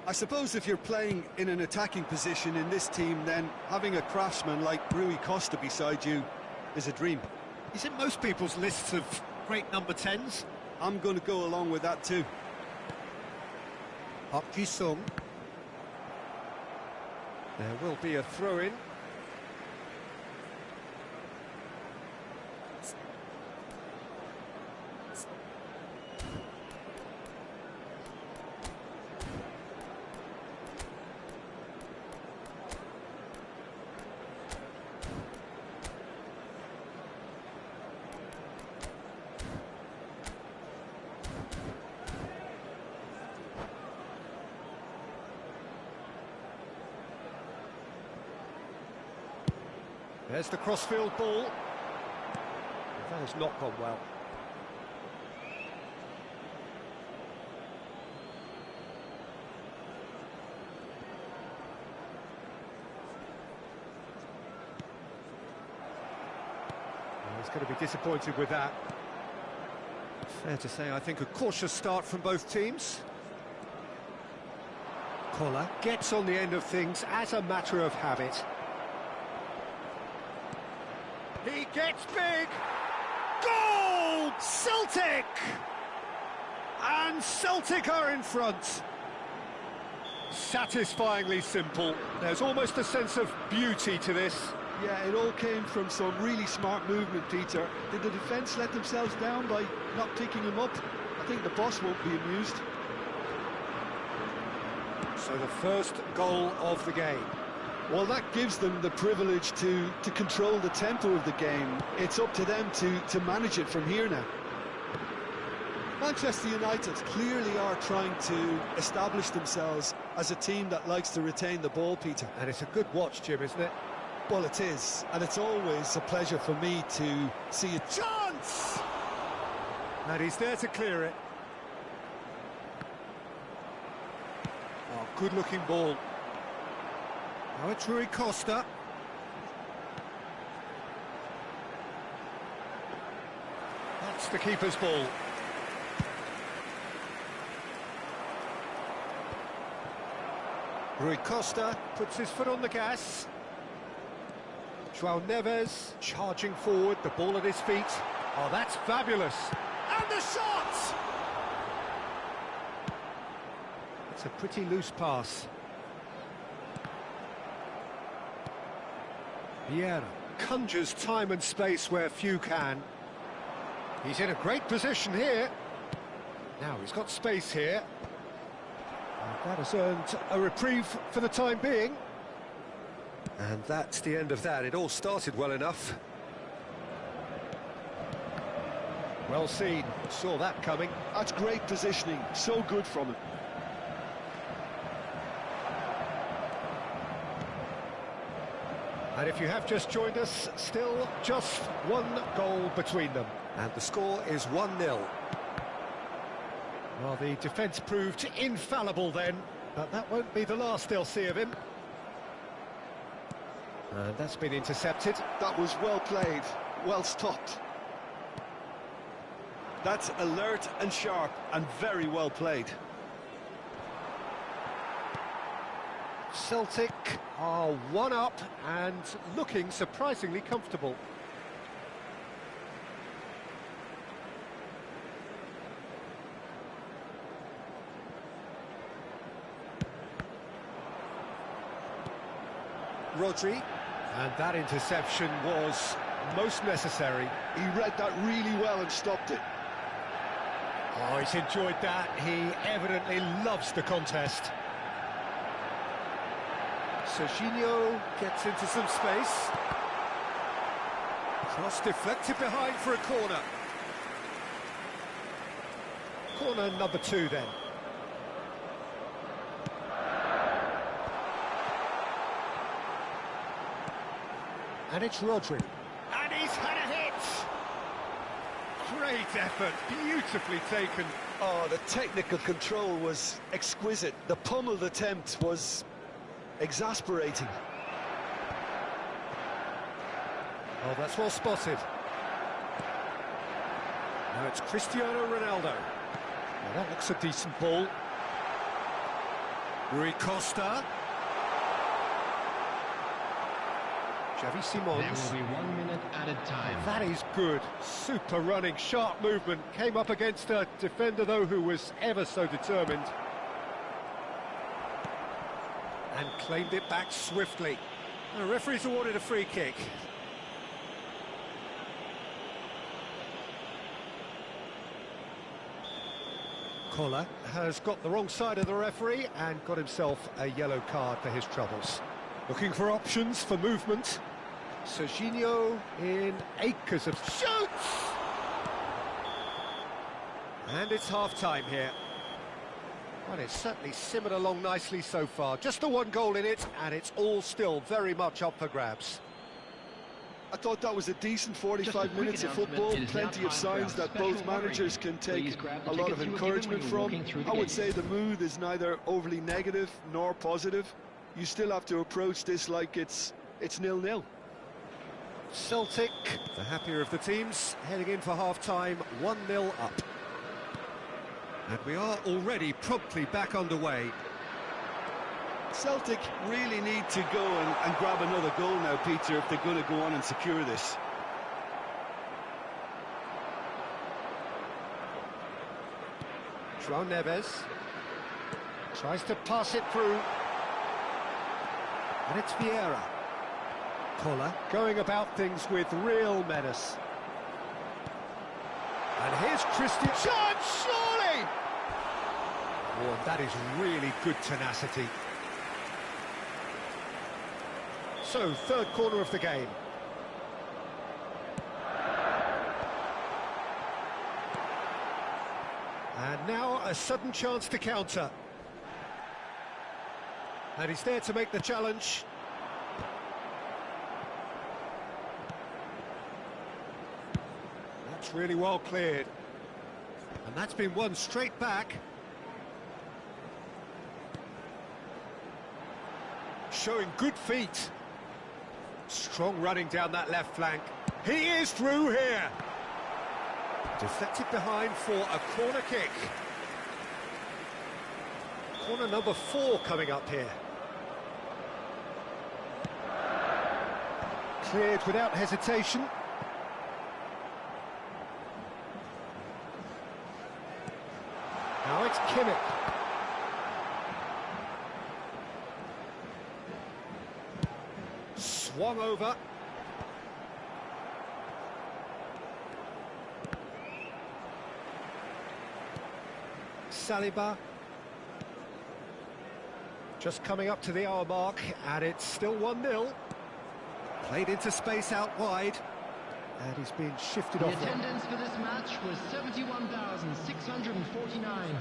S2: I suppose if you're playing in an attacking position in this team, then having a craftsman like Rui Costa beside you is a dream.
S1: He's in most people's lists of great number 10s.
S2: I'm going to go along with that too.
S1: Park Ji-sung. There will be a throw-in. There's the crossfield ball. That has not gone well. Well, he's going to be disappointed with that. Fair to say, I think, a cautious start from both teams. Koller gets on the end of things as a matter of habit. He gets big! Goal! Celtic! And Celtic are in front. Satisfyingly simple. There's almost a sense of beauty to this.
S2: Yeah, it all came from some really smart movement, Peter. Did the defence let themselves down by not picking him up? I think the boss won't be amused.
S1: So the first goal of the game.
S2: Well, that gives them the privilege to control the tempo of the game. It's up to them to manage it from here now. Manchester United clearly are trying to establish themselves as a team that likes to retain the ball, Peter.
S1: And it's a good watch, Jim, isn't it?
S2: Well, it is, and it's always a pleasure for me to see a chance!
S1: And he's there to clear it. Oh, good-looking ball. Now it's Rui Costa. That's the keeper's ball. Rui Costa puts his foot on the gas. João Neves charging forward, the ball at his feet. Oh, that's fabulous. And the shot! It's a pretty loose pass. Vieira conjures time and space where few can. He's in a great position here. Now he's got space here. And that has earned a reprieve for the time being. And that's the end of that. It all started well enough. Well seen. Saw that coming.
S2: That's great positioning. So good from him.
S1: And if you have just joined us, still just one goal between them. And the score is 1-0. Well, the defence proved infallible then, but that won't be the last they'll see of him. And that's been intercepted.
S2: That was well played, well stopped. That's alert and sharp and very well played.
S1: Celtic are 1 up and looking surprisingly comfortable. Rodri, and that interception was most necessary.
S2: He read that really well and stopped it.
S1: Oh, he's enjoyed that. He evidently loves the contest. Serginho gets into some space. Cross deflected behind for a corner. Corner number 2 then. And it's Rodri. And he's had a hit! Great effort, beautifully taken.
S2: Oh, the technical control was exquisite. The pummeled attempt was exasperating.
S1: Oh, that's well spotted. Now it's Cristiano Ronaldo. Well, that looks a decent ball. Rui Costa. Xavi Simons.
S4: There will be 1 minute added time.
S1: That is good. Super running, sharp movement. Came up against a defender, though, who was ever so determined. And claimed it back swiftly. The referee's awarded a free kick. Koller has got the wrong side of the referee and got himself a yellow card for his troubles. Looking for options for movement. Serginho in acres of shoots! And it's half-time here. Well, it's certainly simmered along nicely so far. Just the 1 goal in it, and it's all still very much up for grabs.
S2: I thought that was a decent 45 minutes of football. Plenty of signs that both managers can take a lot of encouragement from. I would say the mood is neither overly negative nor positive. You still have to approach this like it's 0-0.
S1: Celtic, the happier of the teams, heading in for half-time, 1-0 up. And we are already promptly back underway.
S2: Celtic really need to go and grab another goal now, Peter, if they're going to go on and secure this.
S1: João Neves tries to pass it through. And it's Vieira. Koller going about things with real menace. And here's Christian. Shot, surely! Oh, that is really good tenacity. So, 3rd corner of the game. And now a sudden chance to counter. And he's there to make the challenge. That's really well cleared. And that's been won straight back. Showing good feet. Strong running down that left flank. He is through here. Deflected behind for a corner kick. Corner number 4 coming up here. Cleared without hesitation. Now it's Kimmich. Swung over. Saliba. Just coming up to the hour mark, and it's still 1-0. Played into space out wide, and he's been shifted off.
S4: The attendance for this match was 71,649.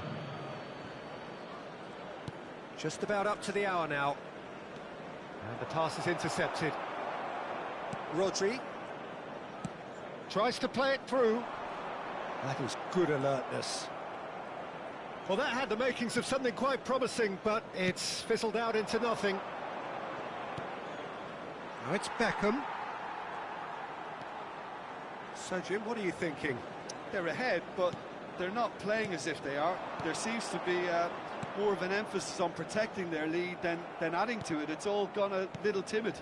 S1: Just about up to the hour now. And the pass is intercepted. Rodri tries to play it through. That is good alertness. Well, that had the makings of something quite promising, but it's fizzled out into nothing. Now it's Beckham. So, Jim, what are you thinking?
S2: They're ahead, but they're not playing as if they are. There seems to be more of an emphasis on protecting their lead than adding to it. It's all gone a little timid.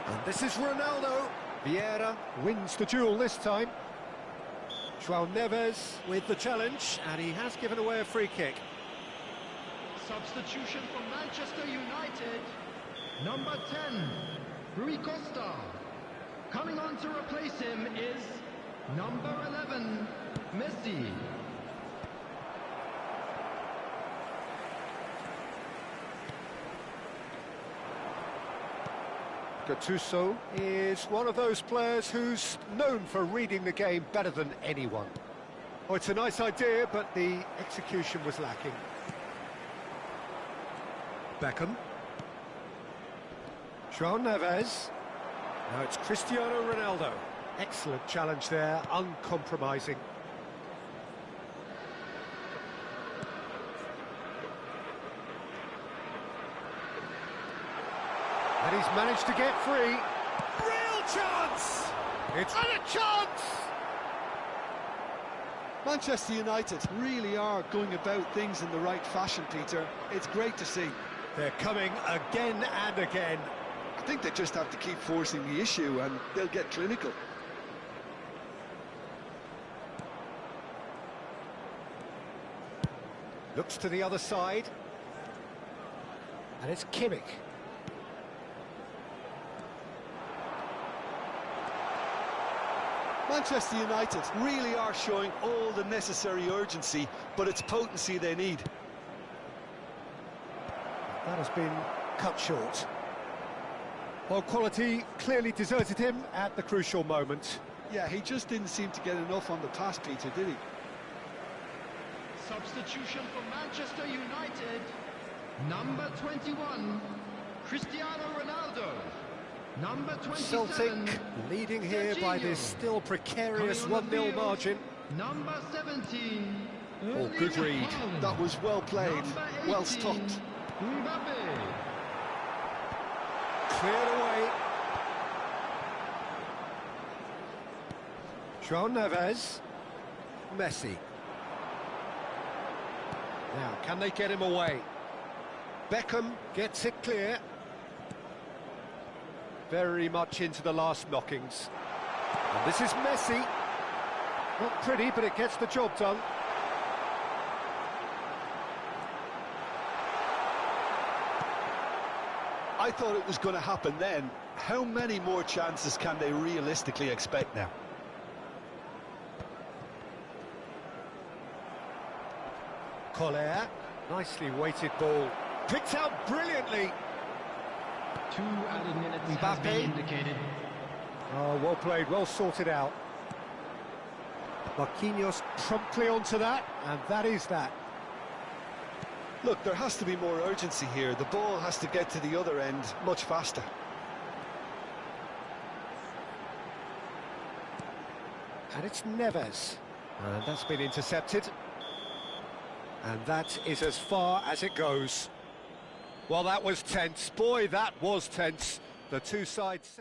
S1: And this is Ronaldo. Vieira wins the duel this time. João Neves with the challenge, and he has given away a free kick.
S4: Substitution for Manchester United. Number 10, Rui Costa. Coming on to replace him is number 11, Messi.
S1: Gattuso is one of those players who's known for reading the game better than anyone. Oh, it's a nice idea, but the execution was lacking. Beckham. João Neves. Now it's Cristiano Ronaldo. Excellent challenge there, uncompromising. And he's managed to get free. Real chance! It's a chance!
S2: Manchester United really are going about things in the right fashion, Peter. It's great to see.
S1: They're coming again and again.
S2: I think they just have to keep forcing the issue and they'll get clinical.
S1: Looks to the other side. And it's Kimmich.
S2: Manchester United really are showing all the necessary urgency, but it's potency they need.
S1: That has been cut short. Well, quality clearly deserted him at the crucial moment.
S2: Yeah, he just didn't seem to get enough on the pass, Peter, did he?
S4: Substitution for Manchester United. Number 21, Cristiano Ronaldo. Number 27,
S1: Celtic leading here by this still precarious 1-0 margin.
S4: Number 17.
S1: Oh, good read.
S2: That was well played, well stopped.
S4: Mbappe.
S1: Cleared away. João Neves. Messi. Now, can they get him away? Beckham gets it clear. Very much into the last knockings. And this is Messi. Not pretty, but it gets the job done.
S2: I thought it was going to happen then. How many more chances can they realistically expect now?
S1: Collier, nicely weighted ball. Picked out brilliantly.
S4: 2 added minutes has been indicated.
S1: Oh, well played, well sorted out. Marquinhos promptly onto that, and that is that.
S2: Look, there has to be more urgency here. The ball has to get to the other end much faster.
S1: And it's Neves. And that's been intercepted. And that is as far as it goes. Well, that was tense. Boy, that was tense. The two sides...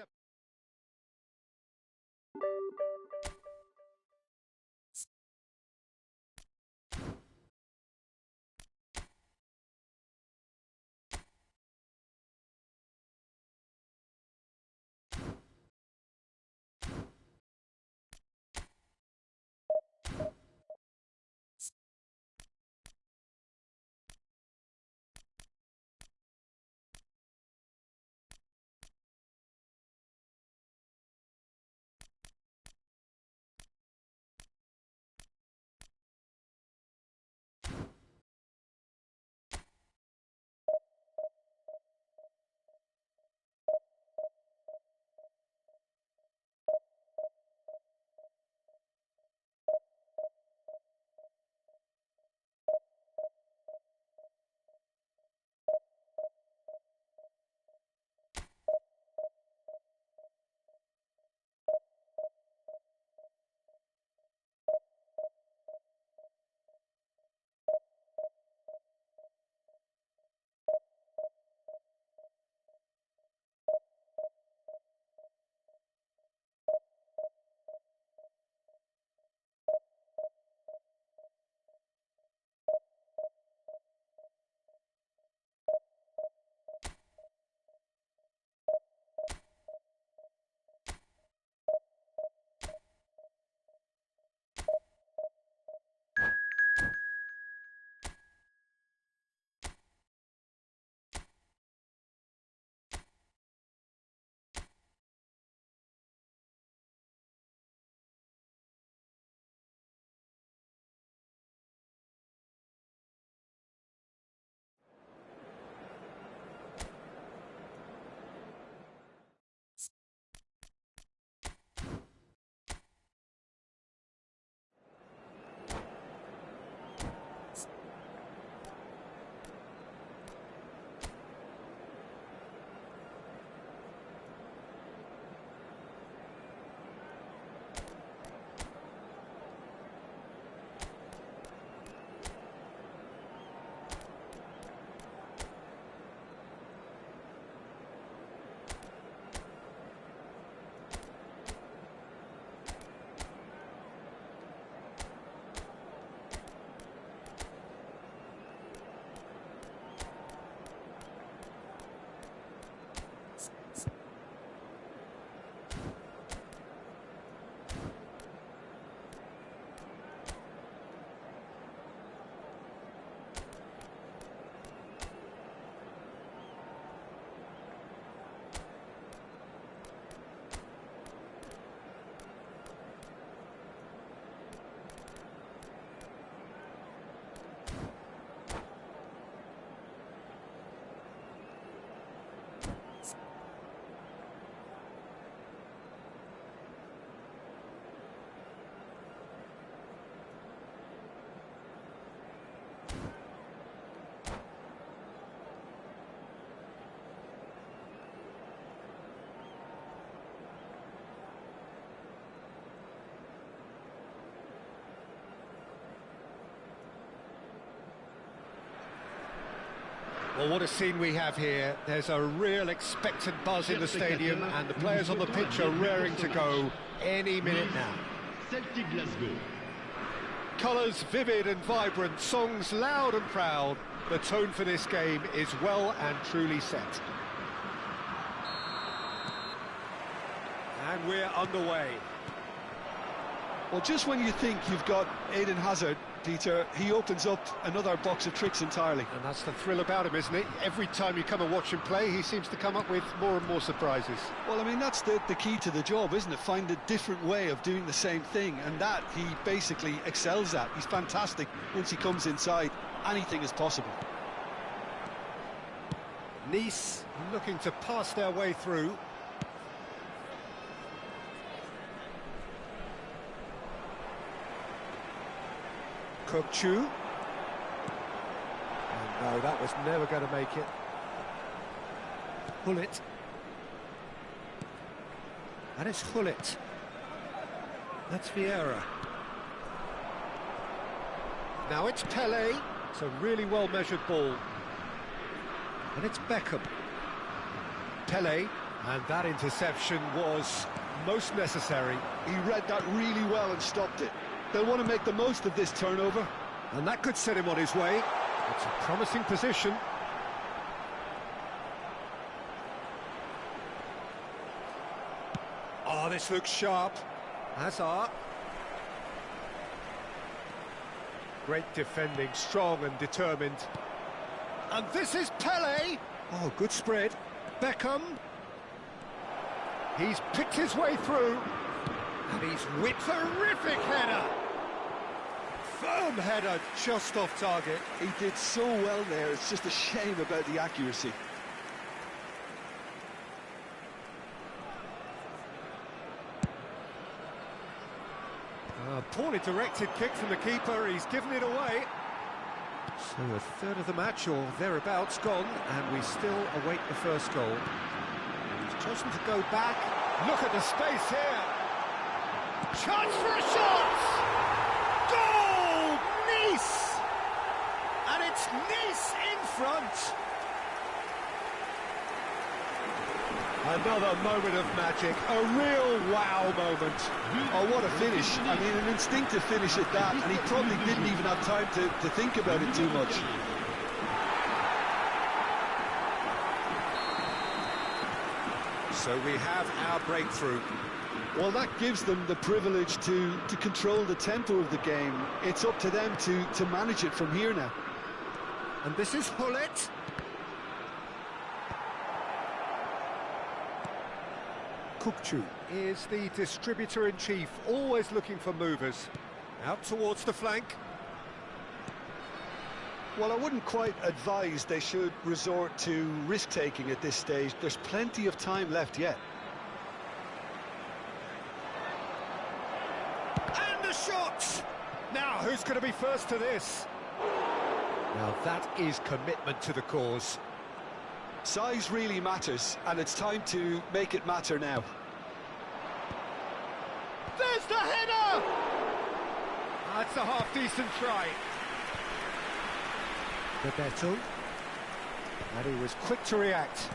S1: Well, what a scene we have here. There's a real expectant buzz in the stadium, and the players on the pitch are raring to go any minute now.
S4: Celtic Glasgow.
S1: Colours vivid and vibrant, songs loud and proud. The tone for this game is well and truly set. And we're underway.
S2: Well, just when you think you've got Eden Hazard, Peter, he opens up another box of tricks entirely.
S1: And that's the thrill about him, isn't it? Every time you come and watch him play, he seems to come up with more and more surprises.
S2: Well, I mean, that's the key to the job, isn't it? Find a different way of doing the same thing, and that he basically excels at. He's fantastic. Once he comes inside, anything is possible.
S1: Nice looking to pass their way through. Kokchu. And no, that was never going to make it. Hullet. And it's Hullet. That's Vieira. Now it's Pele. It's a really well-measured ball. And it's Beckham. Pele. And that interception was most necessary.
S2: He read that really well and stopped it. They'll want to make the most of this turnover.
S1: And that could set him on his way. It's a promising position. Oh, this looks sharp. Hazard. Great defending, strong and determined. And this is Pele. Oh, good spread. Beckham. He's picked his way through. And he's whipped a terrific header. Firm header, just off target.
S2: He did so well there, it's just a shame about the accuracy.
S1: Poorly directed kick from the keeper, he's given it away. So a third of the match, or thereabouts, gone, and we still await the first goal. And he's chosen to go back. Look at the space here. Chance for a shot! Goal! Nice! And it's Nice in front. Another moment of magic, a real wow moment.
S2: Oh, what a finish. I mean, an instinctive finish at that, and he probably didn't even have time to think about it too much.
S1: So we have our breakthrough.
S2: Well, that gives them the privilege to control the tempo of the game. It's up to them to manage it from here now.
S1: And this is Hullet. Kokchu is the distributor-in-chief, always looking for movers. Out towards the flank.
S2: Well, I wouldn't quite advise they should resort to risk-taking at this stage. There's plenty of time left yet.
S1: And the shot! Now, who's going to be first to this? Now, that is commitment to the cause.
S2: Size really matters, and it's time to make it matter now.
S1: There's the header! That's a half-decent try. Bebeto. And he was quick to react.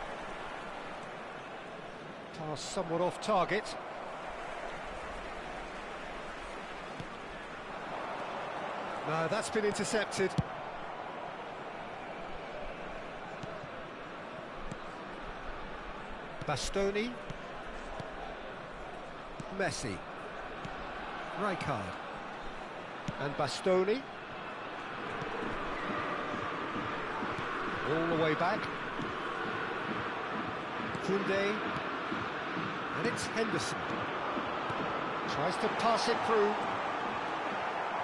S1: Pass somewhat off target. No, that's been intercepted. Bastoni. Messi. Rijkaard. And Bastoni. All the way back. Koundé. And it's Henderson. Tries to pass it through.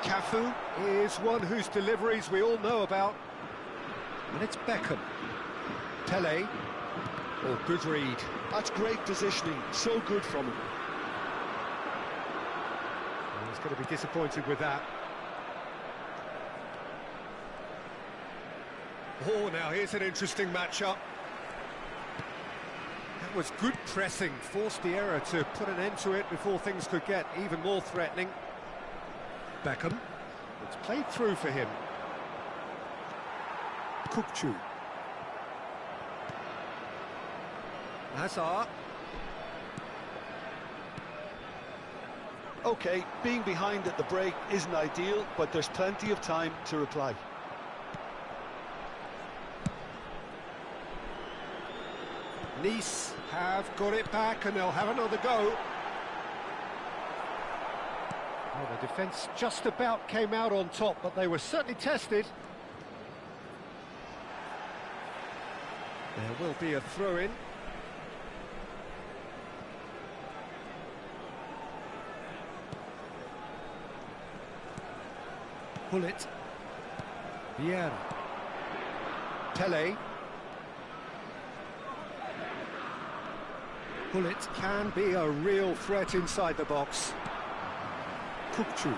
S1: Cafu is one whose deliveries we all know about. And it's Beckham. Pele. Oh, good read.
S2: That's great positioning. So good from him.
S1: Well, he's going to be disappointed with that. Oh, now here's an interesting matchup. That was good pressing. Forced the error to put an end to it before things could get even more threatening. Beckham. It's played through for him. Kokchu. Hazard.
S2: OK, being behind at the break isn't ideal, but there's plenty of time to reply.
S1: Nice have got it back and they'll have another go. Well, the defence just about came out on top, but they were certainly tested. There will be a throw-in. Pull it. Vieira. Pele. Pull it can be a real threat inside the box. Kukçu.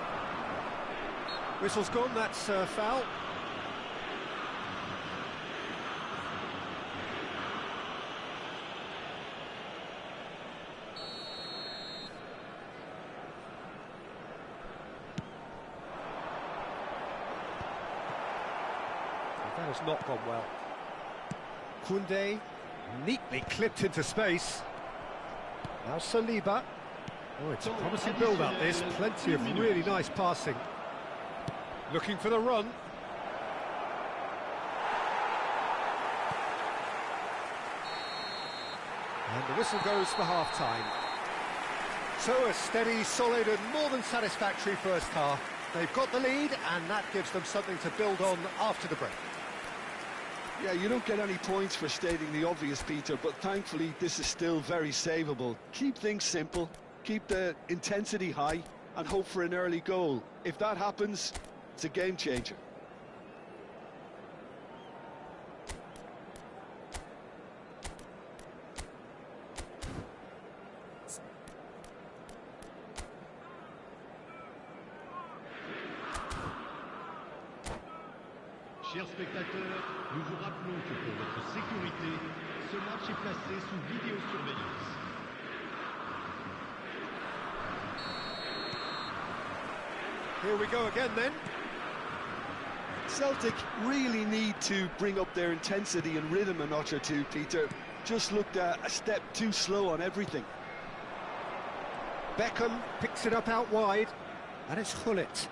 S1: Whistle's gone, that's foul. That has not gone well. Koundé, neatly clipped into space. Now Saliba. Oh, it's a promising build-up, this. Plenty of really nice passing. Looking for the run. And the whistle goes for half-time. So a steady, solid and more than satisfactory first half. They've got the lead and that gives them something to build on after the break.
S2: Yeah, you don't get any points for stating the obvious, Peter, but thankfully this is still very savable. Keep things simple, keep the intensity high, and hope for an early goal. If that happens, it's a game changer.
S4: Chers spectateurs, nous vous rappelons que pour votre sécurité, ce match est placé sous vidéosurveillance.
S1: Here we go again then.
S2: Celtic really need to bring up their intensity and rhythm a notch or two, Peter. Just looked a step too slow on everything.
S1: Beckham picks it up out wide, and it's Gullit.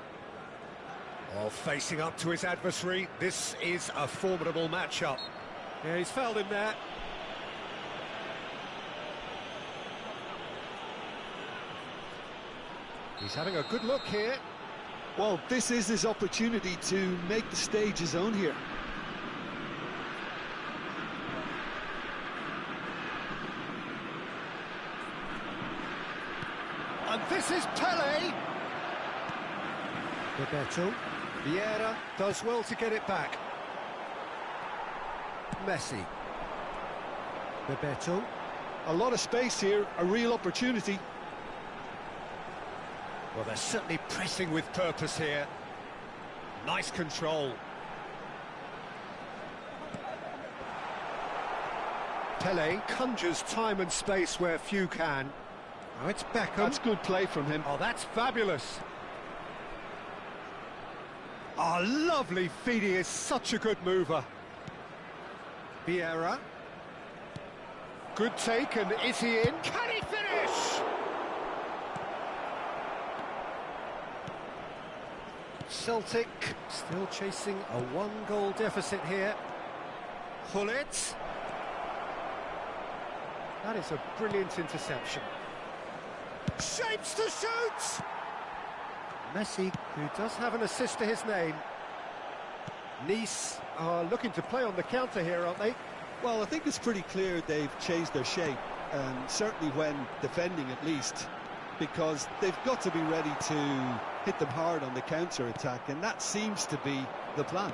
S1: Oh, facing up to his adversary, this is a formidable matchup. Yeah, he's fouled him there. He's having a good look here.
S2: Well, this is his opportunity to make the stage his own here.
S1: And this is Pele. Bebeto. Vieira does well to get it back. Messi. Bebeto.
S2: A lot of space here, a real opportunity.
S1: Well, they're certainly pressing with purpose here. Nice control. Pele conjures time and space where few can. Now it's Beckham.
S2: That's good play from him.
S1: Oh, that's fabulous. Oh, lovely feed. He is such a good mover. Vieira. Good take, and is he in? Can he finish? Celtic still chasing a one-goal deficit here. Gullit. That is a brilliant interception. Shapes to shoot! Messi, who does have an assist to his name. Nice are looking to play on the counter here, aren't they?
S2: Well, I think it's pretty clear they've changed their shape, and certainly when defending at least, because they've got to be ready to hit them hard on the counter-attack, and that seems to be the plan.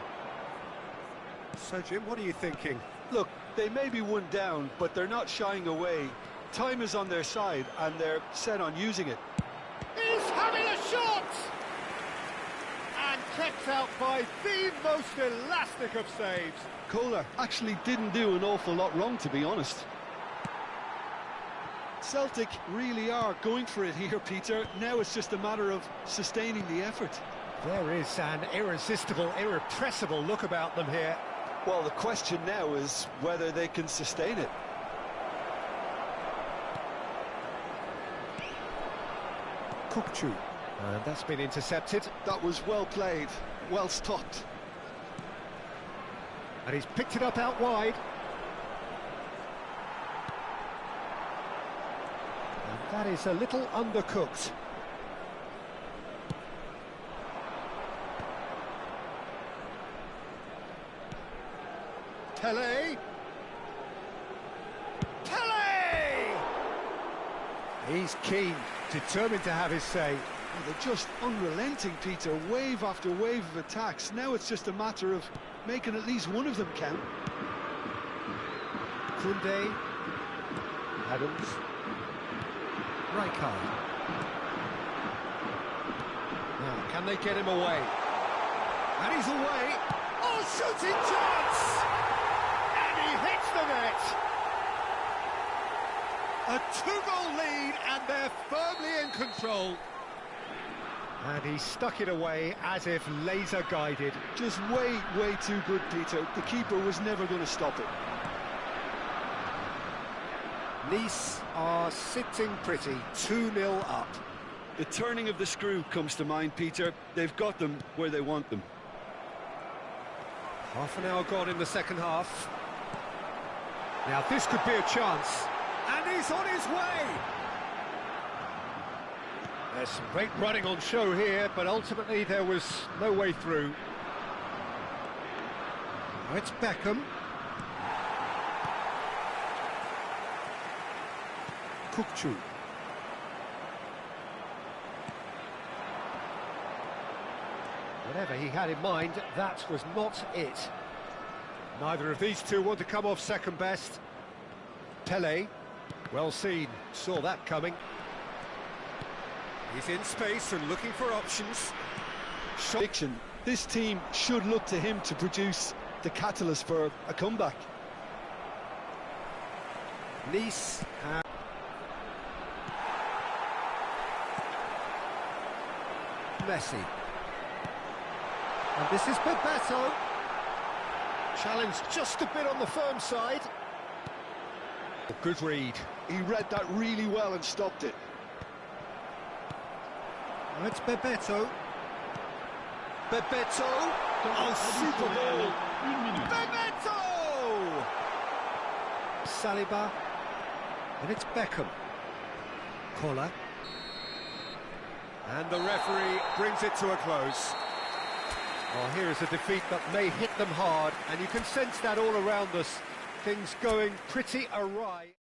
S1: So, Jim, what are you thinking?
S2: Look, they may be one down, but they're not shying away. Time is on their side, and they're set on using it.
S1: He's having a shot! And kept out by the most elastic of saves.
S2: Kohler actually didn't do an awful lot wrong, to be honest. Celtic really are going for it here, Peter. Now it's just a matter of sustaining the effort.
S1: There is an irresistible, irrepressible look about them here.
S2: Well, the question now is whether they can sustain it.
S1: Kukçu. And that's been intercepted.
S2: That was well played, well stopped.
S1: And he's picked it up out wide. And that is a little undercooked. Pele! Pele! He's keen, determined to have his say.
S2: Oh, they're just unrelenting, Peter, wave after wave of attacks. Now it's just a matter of making at least one of them count.
S1: Koundé, Adams, Rijkaard. Now, can they get him away? And he's away. Oh, shooting chance! And he hits the net. A 2-goal lead, and they're firmly in control. And he stuck it away as if laser guided.
S2: Just way too good, Peter. The keeper was never going to stop it.
S1: Nice are sitting pretty, 2-0 up.
S2: The turning of the screw comes to mind, Peter. They've got them where they want them.
S1: Half an hour gone in the second half. Now this could be a chance. And he's on his way! There's some great running on show here, but ultimately there was no way through. Now it's Beckham. Kukçu. Whatever he had in mind, that was not it. Neither of these two want to come off second best. Pele, well seen, saw that coming. He's in space and looking for options.
S2: This team should look to him to produce the catalyst for a comeback.
S1: Nice. Messi. And this is Bebeto. Challenge just a bit on the firm side. Good read.
S2: He read that really well and stopped it.
S1: And it's Bebeto. Bebeto. Oh, super ball. Bebeto! Saliba. And it's Beckham. Collar. And the referee brings it to a close. Well, here is a defeat that may hit them hard, and you can sense that all around us. Things going pretty awry.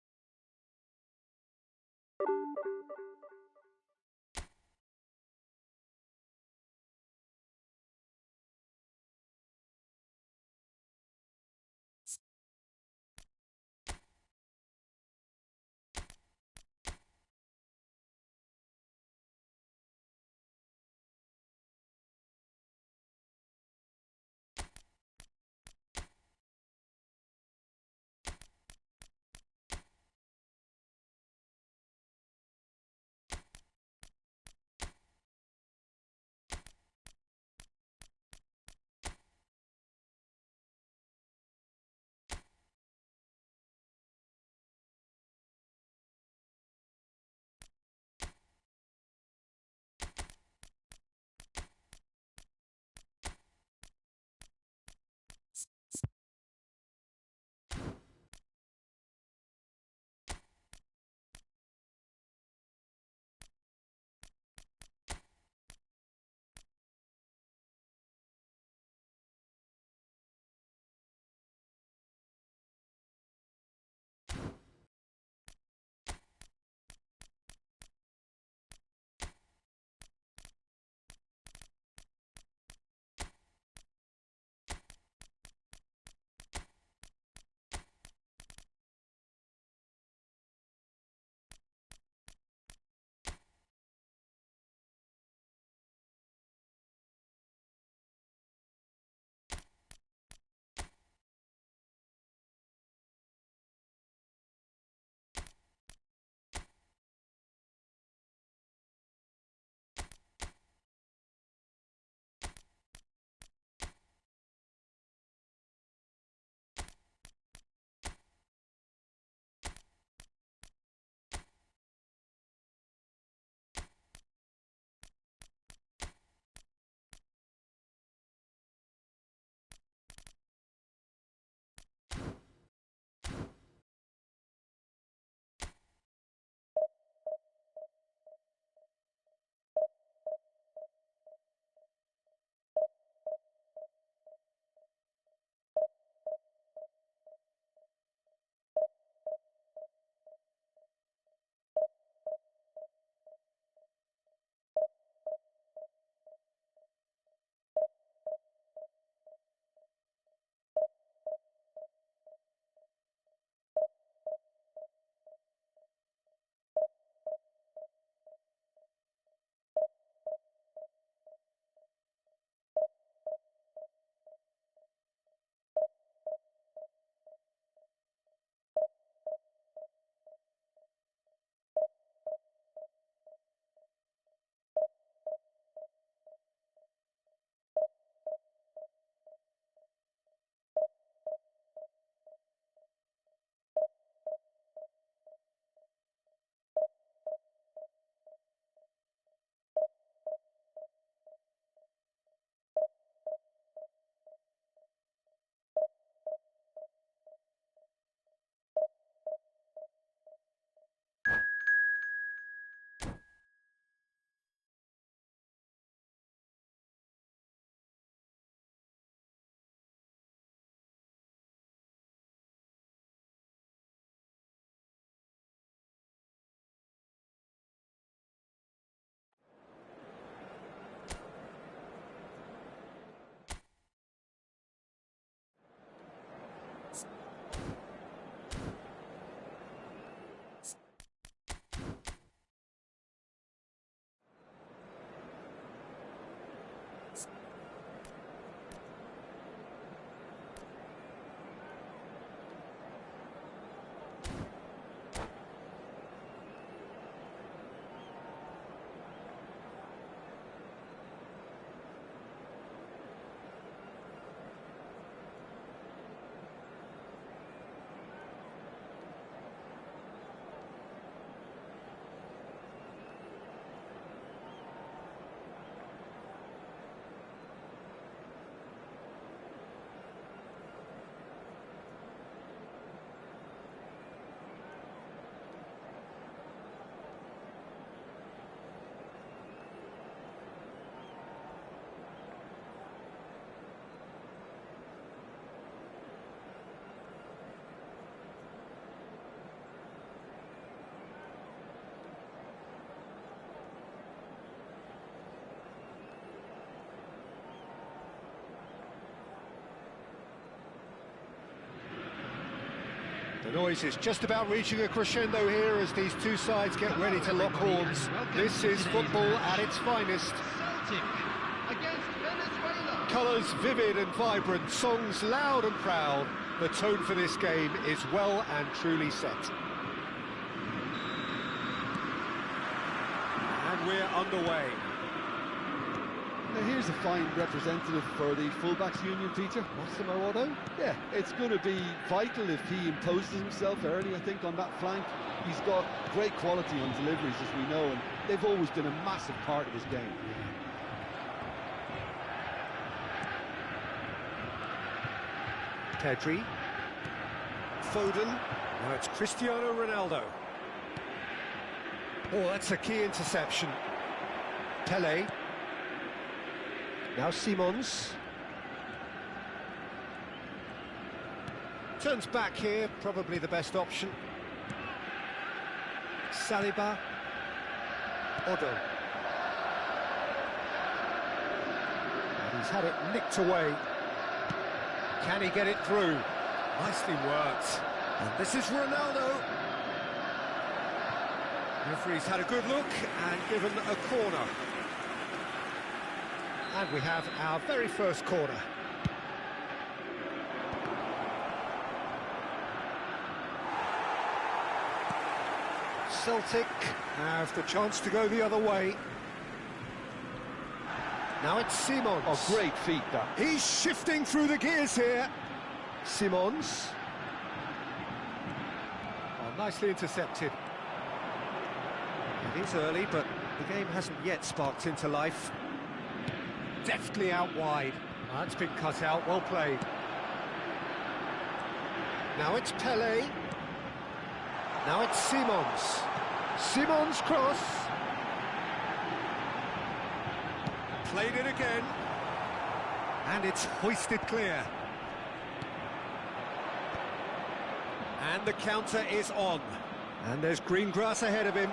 S1: The noise is just about reaching a crescendo here as these two sides get ready to lock horns. This is football at its finest.
S4: Celtic against Venezuela.
S1: Colours vivid and vibrant, songs loud and proud. The tone for this game is well and truly set. And we're underway.
S2: Now here's a fine representative for the fullbacks union, Peter.
S1: Massimo Otto?
S2: Yeah, it's going to be vital if he imposes himself early, I think, on that flank. He's got great quality on deliveries, as we know, and they've always been a massive part of his game.
S1: Pedri. Foden. Now it's Cristiano Ronaldo. Oh, that's a key interception. Pele. Now Simons. Turns back here, probably the best option. Saliba. Otto. And he's had it nicked away. Can he get it through? Nicely worked. And this is Ronaldo. Referee's had a good look and given a corner. And we have our very first corner. Celtic have the chance to go the other way. Now it's Simons.
S2: Oh, great feat, that.
S1: He's shifting through the gears here. Simons. Oh, nicely intercepted. It is early, but the game hasn't yet sparked into life. Deftly out wide. Oh, that's been cut out, well played. Now it's Pele. Now it's Simons. Simons cross. Played it again. And it's hoisted clear. And the counter is on. And there's green grass ahead of him.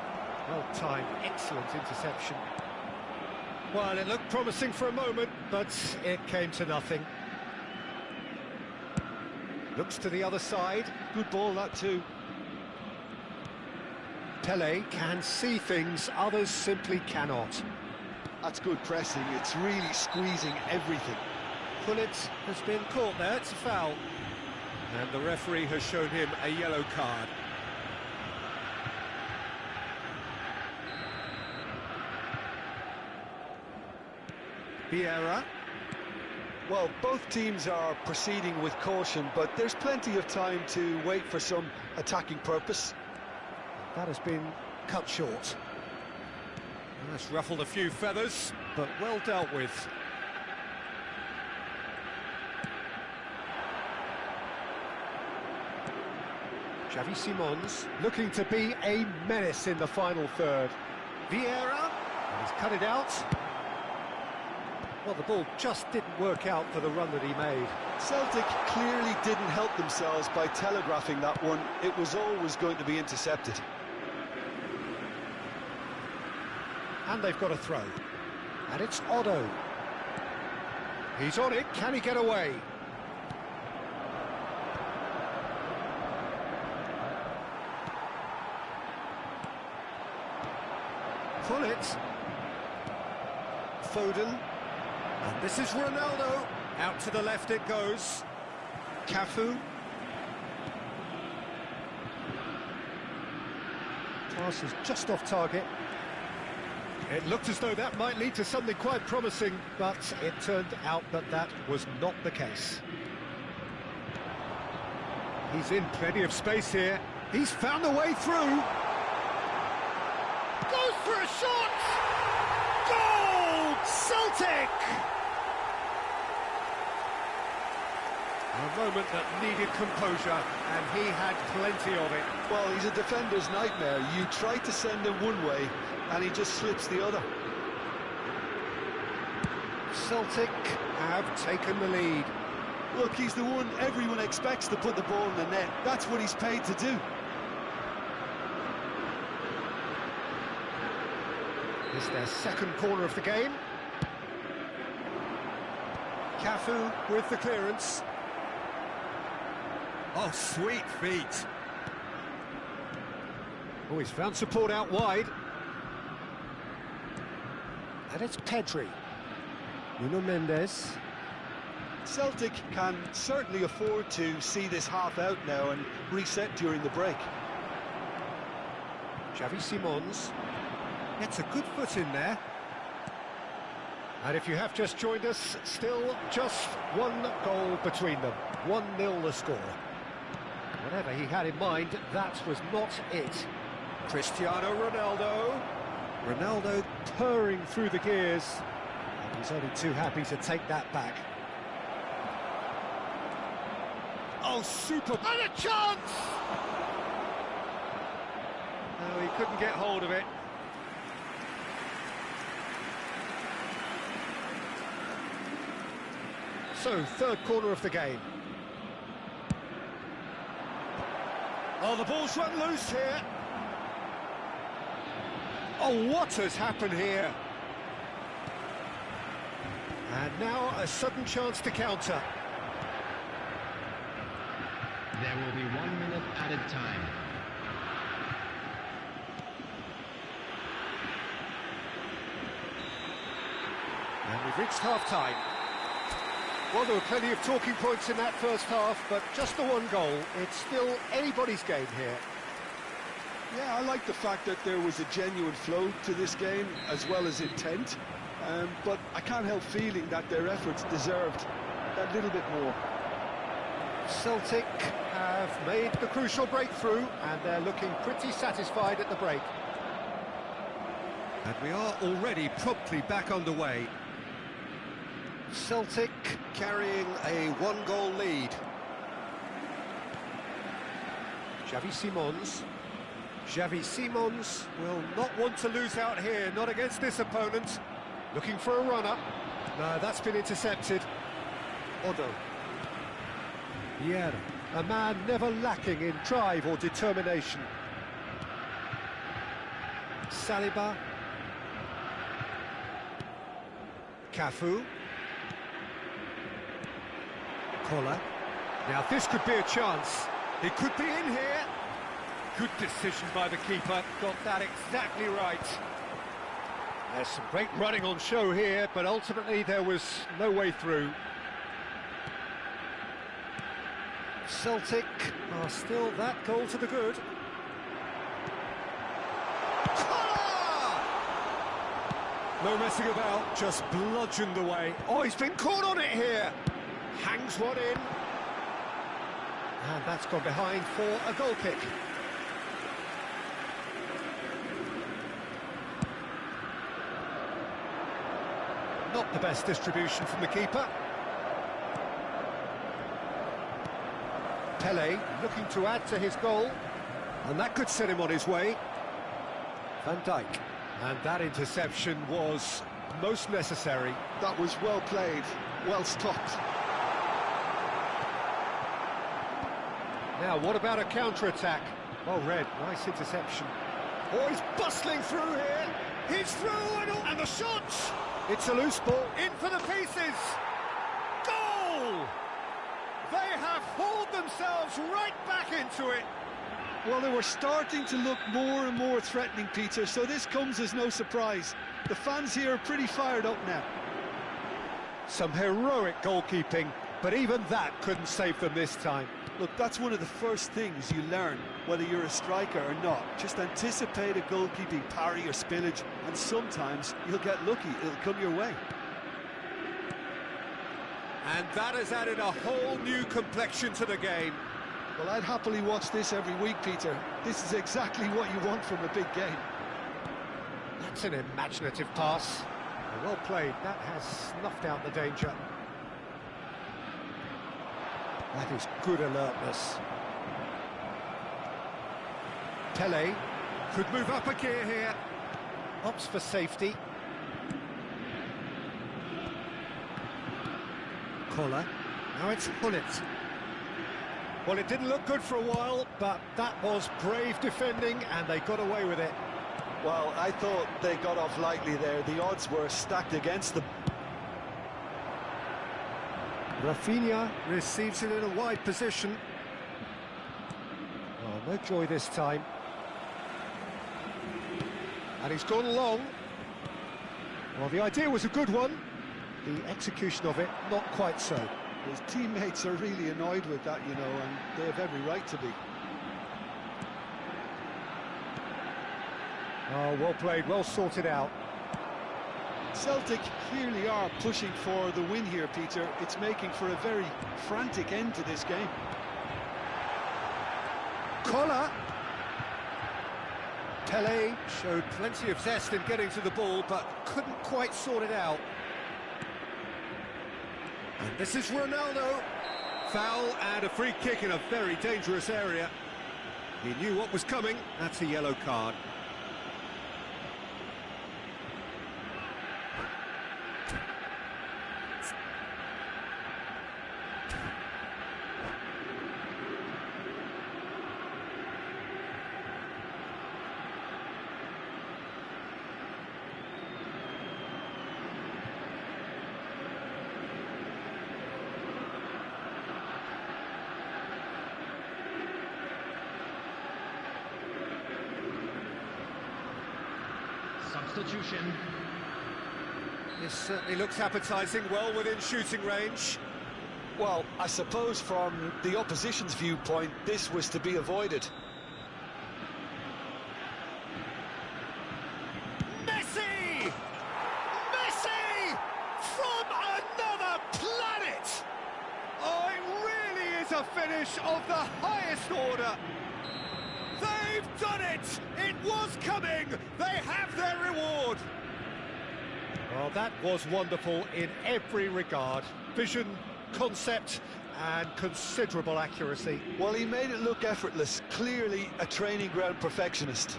S1: Well timed, excellent interception. Well, it looked promising for a moment, but it came to nothing. Looks to the other side.
S2: Good ball, that too.
S1: Pele can see things others simply cannot.
S2: That's good pressing. It's really squeezing everything.
S1: Pullet has been caught there, it's a foul. And the referee has shown him a yellow card. Vieira.
S2: Well, both teams are proceeding with caution, but there's plenty of time to wait for some attacking purpose.
S1: That has been cut short. That's ruffled a few feathers, but well dealt with. Xavi Simons looking to be a menace in the final third. Vieira, and he's cut it out. Well, the ball just didn't work out for the run that he made.
S2: Celtic clearly didn't help themselves by telegraphing that one. It was always going to be intercepted.
S1: And they've got a throw. And it's Otto. He's on it, can he get away? Pullet. Foden. And this is Ronaldo. Out to the left it goes. Cafu. Pass is just off target. It looked as though that might lead to something quite promising, but it turned out that that was not the case. He's in plenty of space here. He's found a way through. Goes for a shot! Goal! Celtic! A moment that needed composure, and he had plenty of it.
S2: Well, he's a defender's nightmare. You try to send him one way, and he just slips the other.
S1: Celtic have taken the lead.
S2: Look, he's the one everyone expects to put the ball in the net. That's what he's paid to do.
S1: It's their second corner of the game. Cafu with the clearance. Oh, sweet feet. Oh, he's found support out wide. And it's Pedri. Nuno Mendes.
S2: Celtic can certainly afford to see this half out now and reset during the break.
S1: Xavi Simons gets a good foot in there. And if you have just joined us, still just one goal between them. 1-0 the score. Whatever he had in mind, that was not it. Cristiano Ronaldo. Ronaldo purring through the gears. And he's only too happy to take that back. Oh, super! And a chance! No, he couldn't get hold of it. So, third corner of the game. Oh, the ball's run loose here. Oh, what has happened here? And now a sudden chance to counter.
S4: There will be 1 minute added time.
S1: And we've reached half-time. Well, there were plenty of talking points in that first half, but just the one goal. It's still anybody's game here.
S2: Yeah, I like the fact that there was a genuine flow to this game, as well as intent. But I can't help feeling that their efforts deserved that little bit more.
S1: Celtic have made the crucial breakthrough, and they're looking pretty satisfied at the break. And we are already promptly back underway. Celtic carrying a one-goal lead. Xavi Simons. Xavi Simons will not want to lose out here, not against this opponent. Looking for a runner. No, that's been intercepted. Odo. Vieira, a man never lacking in drive or determination. Saliba. Cafu. Kola. Now this could be a chance. It could be in here. Good decision by the keeper. Got that exactly right. There's some great running on show here, but ultimately there was no way through. Celtic are still that goal to the good. No messing about, just bludgeoned away. Oh, he's been caught on it here. Hangs one in. And that's gone behind for a goal kick. Not the best distribution from the keeper. Pele looking to add to his goal, and that could set him on his way. Van Dijk, and that interception was most necessary.
S2: That was well played, well stopped.
S1: Now, what about a counter-attack? Well read, nice interception. Oh, he's bustling through here. He's through and the shot! It's a loose ball, in for the pieces! Goal! They have hauled themselves right back into it.
S2: Well, they were starting to look more and more threatening, Peter, so this comes as no surprise. The fans here are pretty fired up now.
S1: Some heroic goalkeeping, but even that couldn't save them this time.
S2: Look, that's one of the first things you learn, whether you're a striker or not. Just anticipate a goalkeeping parry or spillage, and sometimes you'll get lucky, it'll come your way.
S1: And that has added a whole new complexion to the game.
S2: Well, I'd happily watch this every week, Peter. This is exactly what you want from a big game.
S1: That's an imaginative pass. Well played, that has snuffed out the danger. That is good alertness. Pele could move up a gear here. Opts for safety. Kola. Now it's Hullet. Well, it didn't look good for a while, but that was brave defending, and they got away with it.
S2: Well, I thought they got off lightly there. The odds were stacked against them.
S1: Rafinha receives it in a wide position. Oh, no joy this time. And he's gone long. Well, the idea was a good one. The execution of it, not quite so.
S2: His teammates are really annoyed with that, you know, and they have every right to be.
S1: Oh, well played, well sorted out.
S2: Celtic clearly are pushing for the win here, Peter. It's making for a very frantic end to this game.
S1: Collar. Pele showed plenty of zest in getting to the ball, but couldn't quite sort it out. And this is Ronaldo. Foul and a free kick in a very dangerous area. He knew what was coming. That's a yellow card.
S4: Substitution.
S1: This certainly looks appetising, well within shooting range.
S2: Well, I suppose from the opposition's viewpoint, this was to be avoided.
S1: Messi! Messi! From another planet! Oh, it really is a finish of the highest order. They've done it! It was coming! They have their reward! Well, that was wonderful in every regard. Vision, concept, and considerable accuracy.
S2: Well, he made it look effortless. Clearly a training ground perfectionist.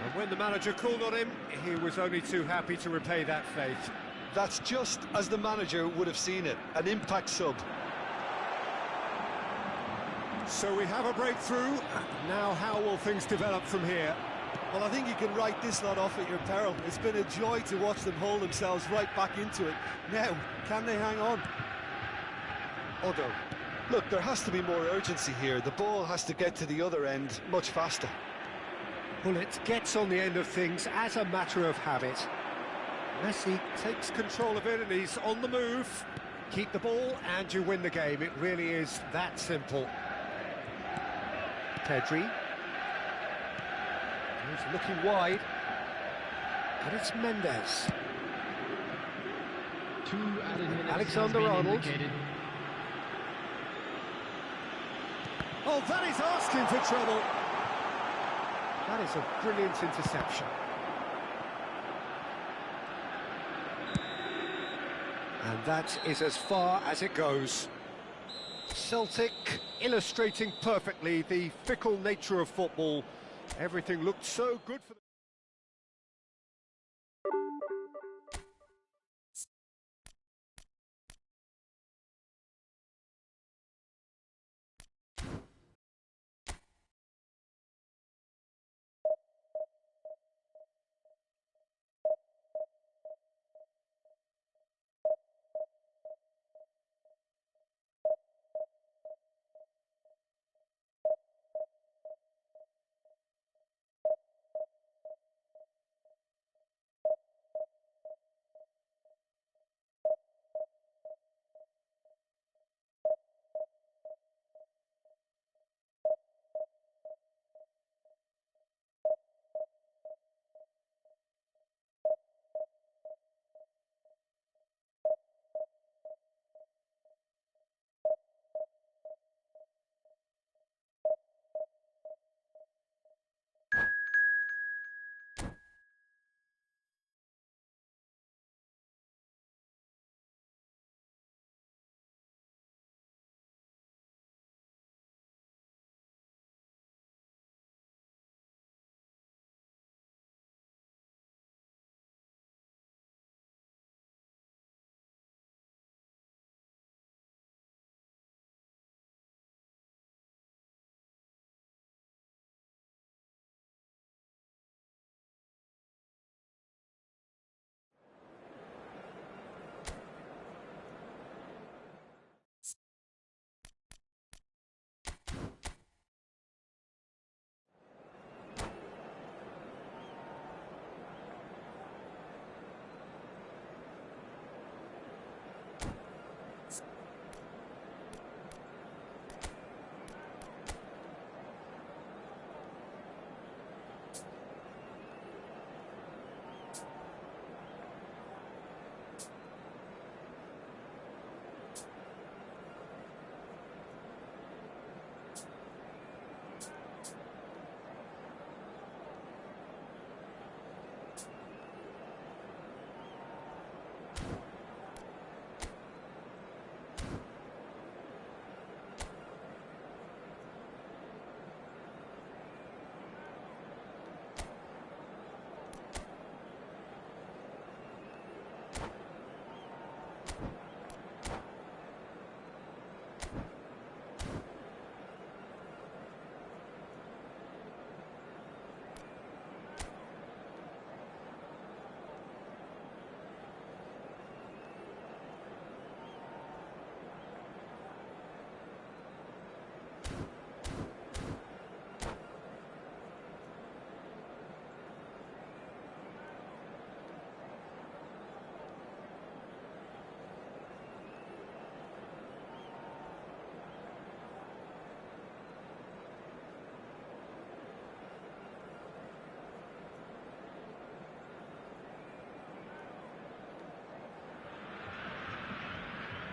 S1: And when the manager called on him, he was only too happy to repay that faith.
S2: That's just as the manager would have seen it. An impact sub.
S1: So we have a breakthrough. Now how will things develop from here?
S2: Well, I think you can write this lot off at your peril. It's been a joy to watch them hold themselves right back into it. Now, can they hang on?
S1: Odo.
S2: Look, there has to be more urgency here. The ball has to get to the other end much faster.
S1: Bullet gets on the end of things as a matter of habit. Messi takes control of it and he's on the move. Keep the ball and you win the game. It really is that simple. Pedri. He's looking wide. And it's Mendes.
S4: 2 added minutes
S1: Alexander-Arnold.
S4: indicated.
S1: Oh, that is asking for trouble. That is a brilliant interception. And that is as far as it goes. Celtic illustrating perfectly the fickle nature of football. Everything looked so good for them.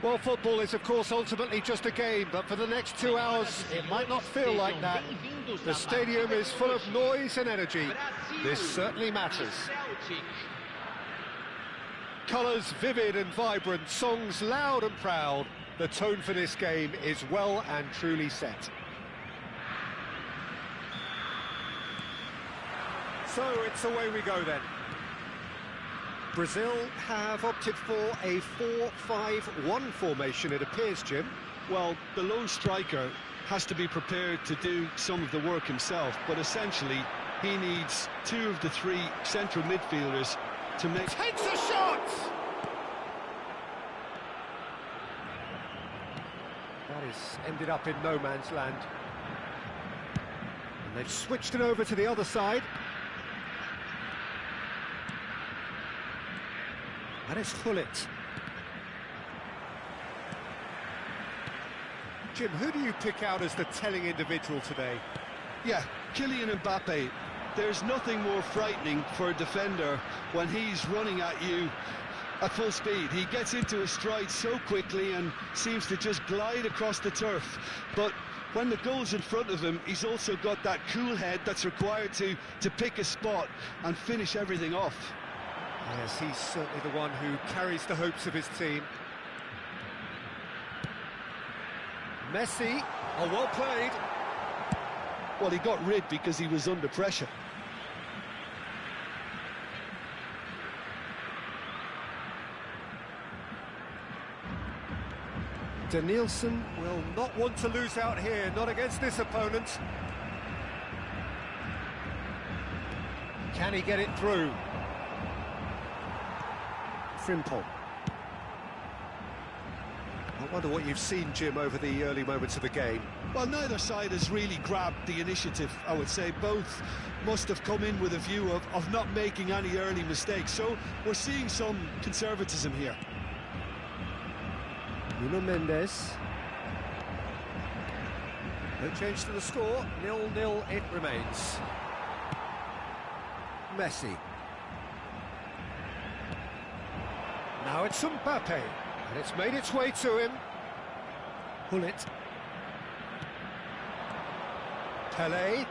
S1: Well, football is, of course, ultimately just a game, but for the next 2 hours, it might not feel like that. The stadium is full of noise and energy. This certainly matters. Colours vivid and vibrant, songs loud and proud. The tone for this game is well and truly set. So it's away we go then. Brazil have opted for a 4-5-1 formation, it appears, Jim.
S2: Well, the lone striker has to be prepared to do some of the work himself, but essentially he needs 2 of the 3 central midfielders to make...
S1: Takes a shot! That is ended up in no man's land. And they've switched it over to the other side. And it's Hullet. Jim, who do you pick out as the telling individual today?
S2: Yeah, Kylian Mbappe. There's nothing more frightening for a defender when he's running at you at full speed. He gets into his stride so quickly and seems to just glide across the turf. But when the goal's in front of him, he's also got that cool head that's required to pick a spot and finish everything off.
S1: Yes, he's certainly the one who carries the hopes of his team. Messi, oh, well played.
S2: Well, he got rid because he was under pressure.
S1: Danielson will not want to lose out here, not against this opponent. Can he get it through? Frimpong. I wonder what you've seen, Jim, over the early moments of the game.
S2: Well, neither side has really grabbed the initiative, I would say. Both must have come in with a view of not making any early mistakes. So we're seeing some conservatism here.
S1: Nuno Mendes. No change to the score. 0-0 it remains. Messi. Now it's Mbappe, and it's made its way to him. Hullet. Pelé.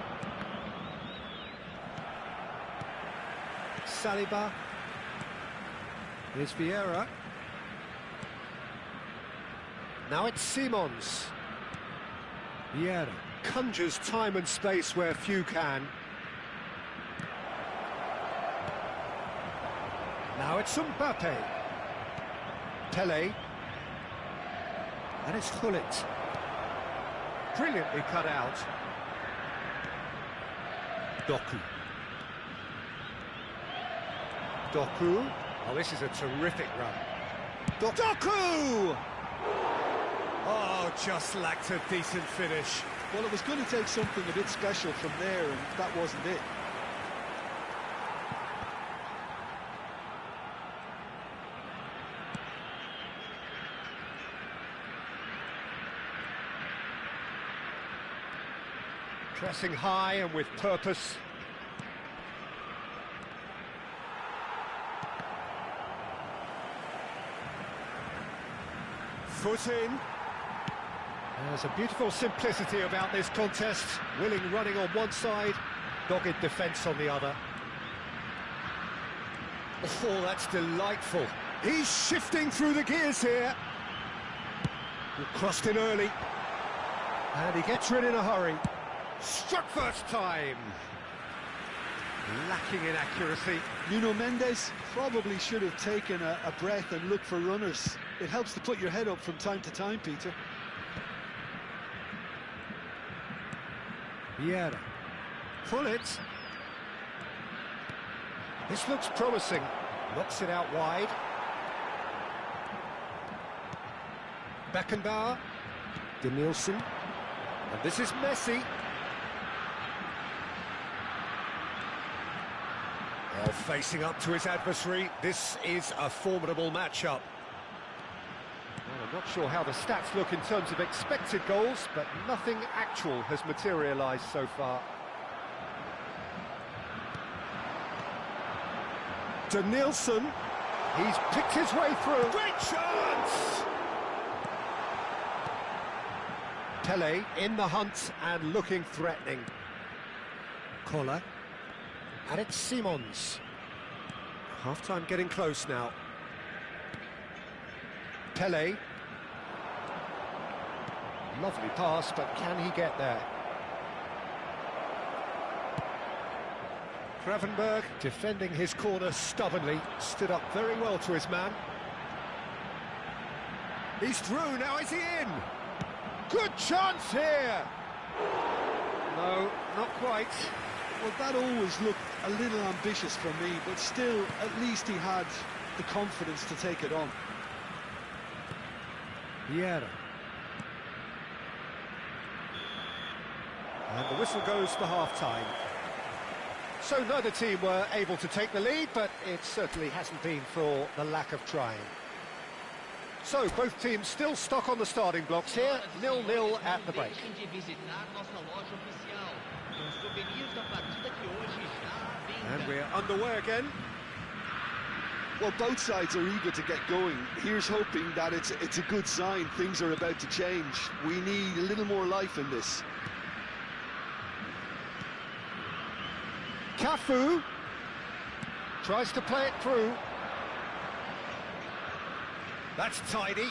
S1: Saliba. Here's Vieira. Now it's Simons. Vieira conjures time and space where few can. Now it's Mbappe. Pelé. And it's Hullet. Brilliantly cut out. Doku. Doku. Oh, this is a terrific run. Doku! Oh, just lacked a decent finish.
S2: Well, it was going to take something a bit special from there, and that wasn't it.
S1: Pressing high and with purpose. Foot in. There's a beautiful simplicity about this contest. Willing running on one side, dogged defence on the other. Oh, that's delightful. He's shifting through the gears here. He crossed in early. And he gets rid in a hurry. Struck first time. Lacking in accuracy.
S2: Nuno Mendes probably should have taken a breath and looked for runners. It helps to put your head up from time to time, Peter.
S1: Vieira. Hullet. This looks promising. Knocks it out wide. Beckenbauer. Danielson. And this is Messi. Well, facing up to his adversary, this is a formidable matchup. Well, I'm not sure how the stats look in terms of expected goals, but nothing actual has materialised so far. Danielson, he's picked his way through. Great chance! Pele in the hunt and looking threatening. Koller. And it's Simons. Half-time getting close now. Pele. Lovely pass, but can he get there? Gravenberg defending his corner stubbornly, stood up very well to his man. He's through, now is he in? Good chance here! No, not quite.
S2: Well, that always looked a little ambitious for me, but still, at least he had the confidence to take it on.
S1: Vieira. And the whistle goes for half-time. So neither team were able to take the lead, but it certainly hasn't been for the lack of trying. So both teams still stuck on the starting blocks here, 0-0 at the break. And we're underway again.
S2: Well, both sides are eager to get going. Here's hoping that it's a good sign. Things are about to change. We need a little more life in this.
S1: Cafu tries to play it through. That's tidy.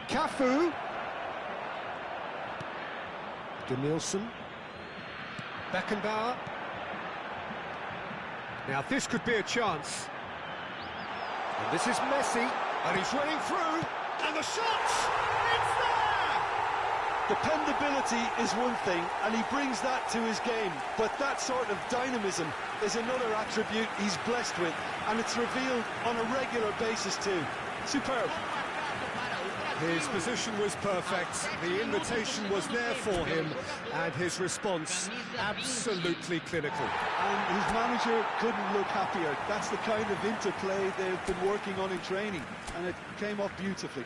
S1: Cafu. De Nielsen. Beckenbauer. Now this could be a chance. And this is Messi, and he's running through, and the shot! It's there!
S2: Dependability is one thing, and he brings that to his game, but that sort of dynamism is another attribute he's blessed with, and it's revealed on a regular basis too. Superb.
S1: His position was perfect, the invitation was there for him, and his response absolutely clinical.
S2: And his manager couldn't look happier. That's the kind of interplay they've been working on in training, and it came off beautifully.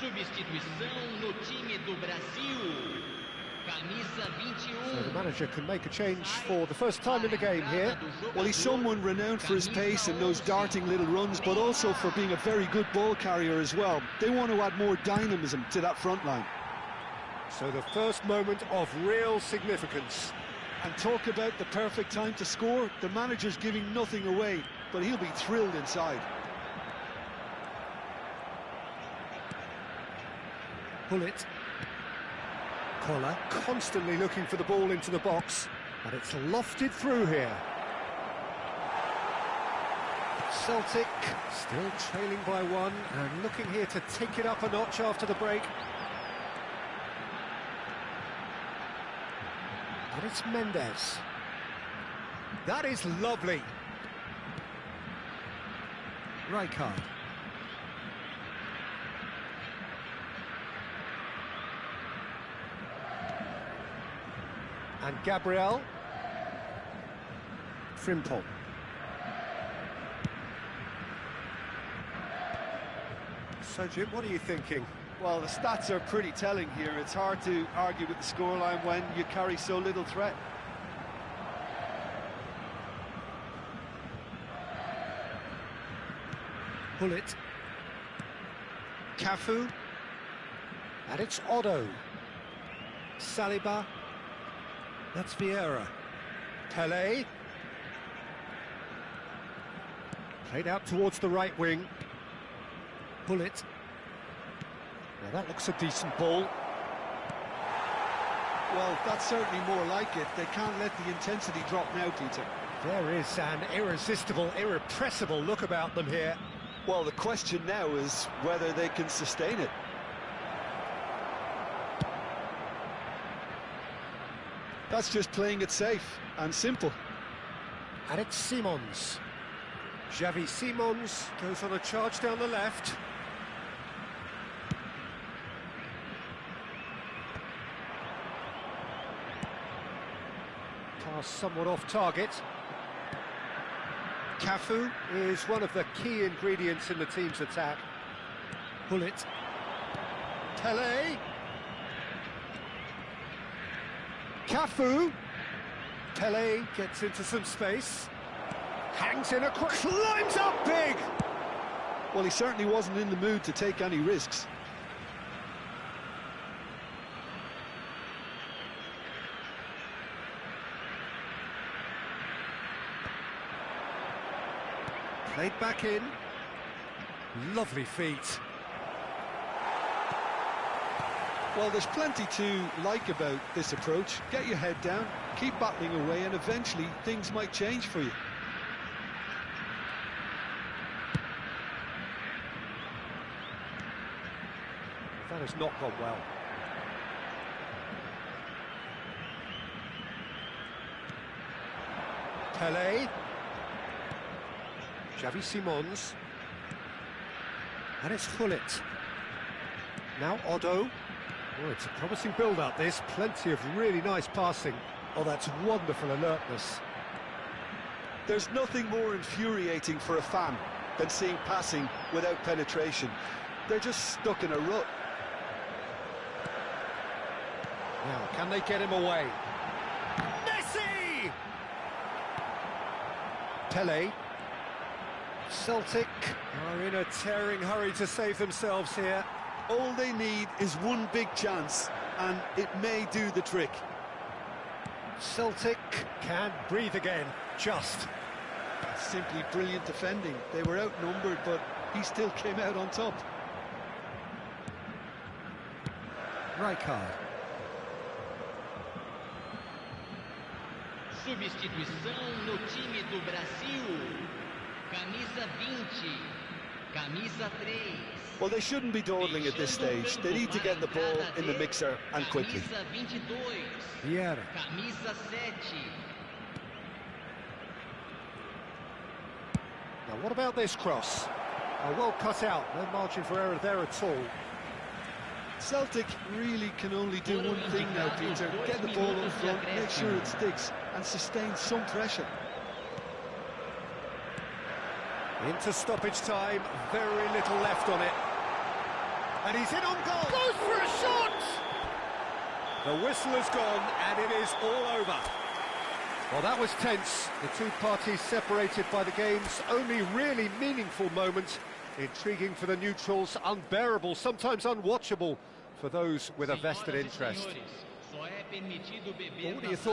S5: Substituição no time do Brasil. Camisa 21.
S1: So the manager can make a change for the first time in the game here.
S2: Well, he's someone renowned for his pace and those darting little runs, but also for being a very good ball carrier as well. They want to add more dynamism to that front line.
S1: So the first moment of real significance.
S2: And talk about the perfect time to score. The manager's giving nothing away, but he'll be thrilled inside.
S1: Bullet. Koller constantly looking for the ball into the box, but it's lofted through here. Celtic still trailing by one and looking here to take it up a notch after the break. And it's Mendes. That is lovely. Rijkaard. And Gabriel. Frimpong. So, Jim, what are you thinking?
S2: Well, the stats are pretty telling here. It's hard to argue with the scoreline when you carry so little threat.
S1: Pull it. Cafu. And it's Otto. Saliba. That's Vieira. Pele. Played out towards the right wing. Pull it. Now that looks a decent ball.
S2: Well, that's certainly more like it. They can't let the intensity drop now, Peter.
S1: There is an irresistible, irrepressible look about them here.
S2: Well, the question now is whether they can sustain it. That's just playing it safe and simple.
S1: And it's Simons. Xavi Simons goes on a charge down the left. Pass somewhat off target. Cafu is one of the key ingredients in the team's attack. Pull it. Pele. Cafu. Pele gets into some space. Hangs in a climbs up big!
S2: Well, he certainly wasn't in the mood to take any risks.
S1: Played back in. Lovely feet.
S2: Well, there's plenty to like about this approach. Get your head down, keep battling away, and eventually things might change for you.
S1: That has not gone well. Pele. Xavi Simons. And it's Hullet. Now Otto. Oh, it's a promising build-up, this. Plenty of really nice passing. Oh, that's wonderful alertness.
S2: There's nothing more infuriating for a fan than seeing passing without penetration. They're just stuck in a rut.
S1: Now, can they get him away? Messi! Pele. Celtic are in a tearing hurry to save themselves here.
S2: All they need is one big chance, and it may do the trick.
S1: Celtic can't breathe again, just.
S2: Simply brilliant defending. They were outnumbered, but he still came out on top.
S1: Rijkaard.
S5: Substituição no time do Brasil. Camisa 20. Camisa 3.
S2: Well, they shouldn't be dawdling at this stage. They need to get the ball in the mixer and quickly.
S5: Camisa 22.
S1: Vieira.
S5: Camisa 7.
S1: Now, what about this cross? Well cut out, no margin for error there at all.
S2: Celtic really can only do one thing now, Peter. Get the ball up front, make sure it sticks, and sustain some pressure.
S1: Into stoppage time, very little left on it. And he's in on goal. Goes for a shot! The whistle has gone, and it is all over. Well, that was tense. The two parties separated by the game's only really meaningful moment. Intriguing for the neutrals, unbearable, sometimes unwatchable for those with a vested interest. What do you thought?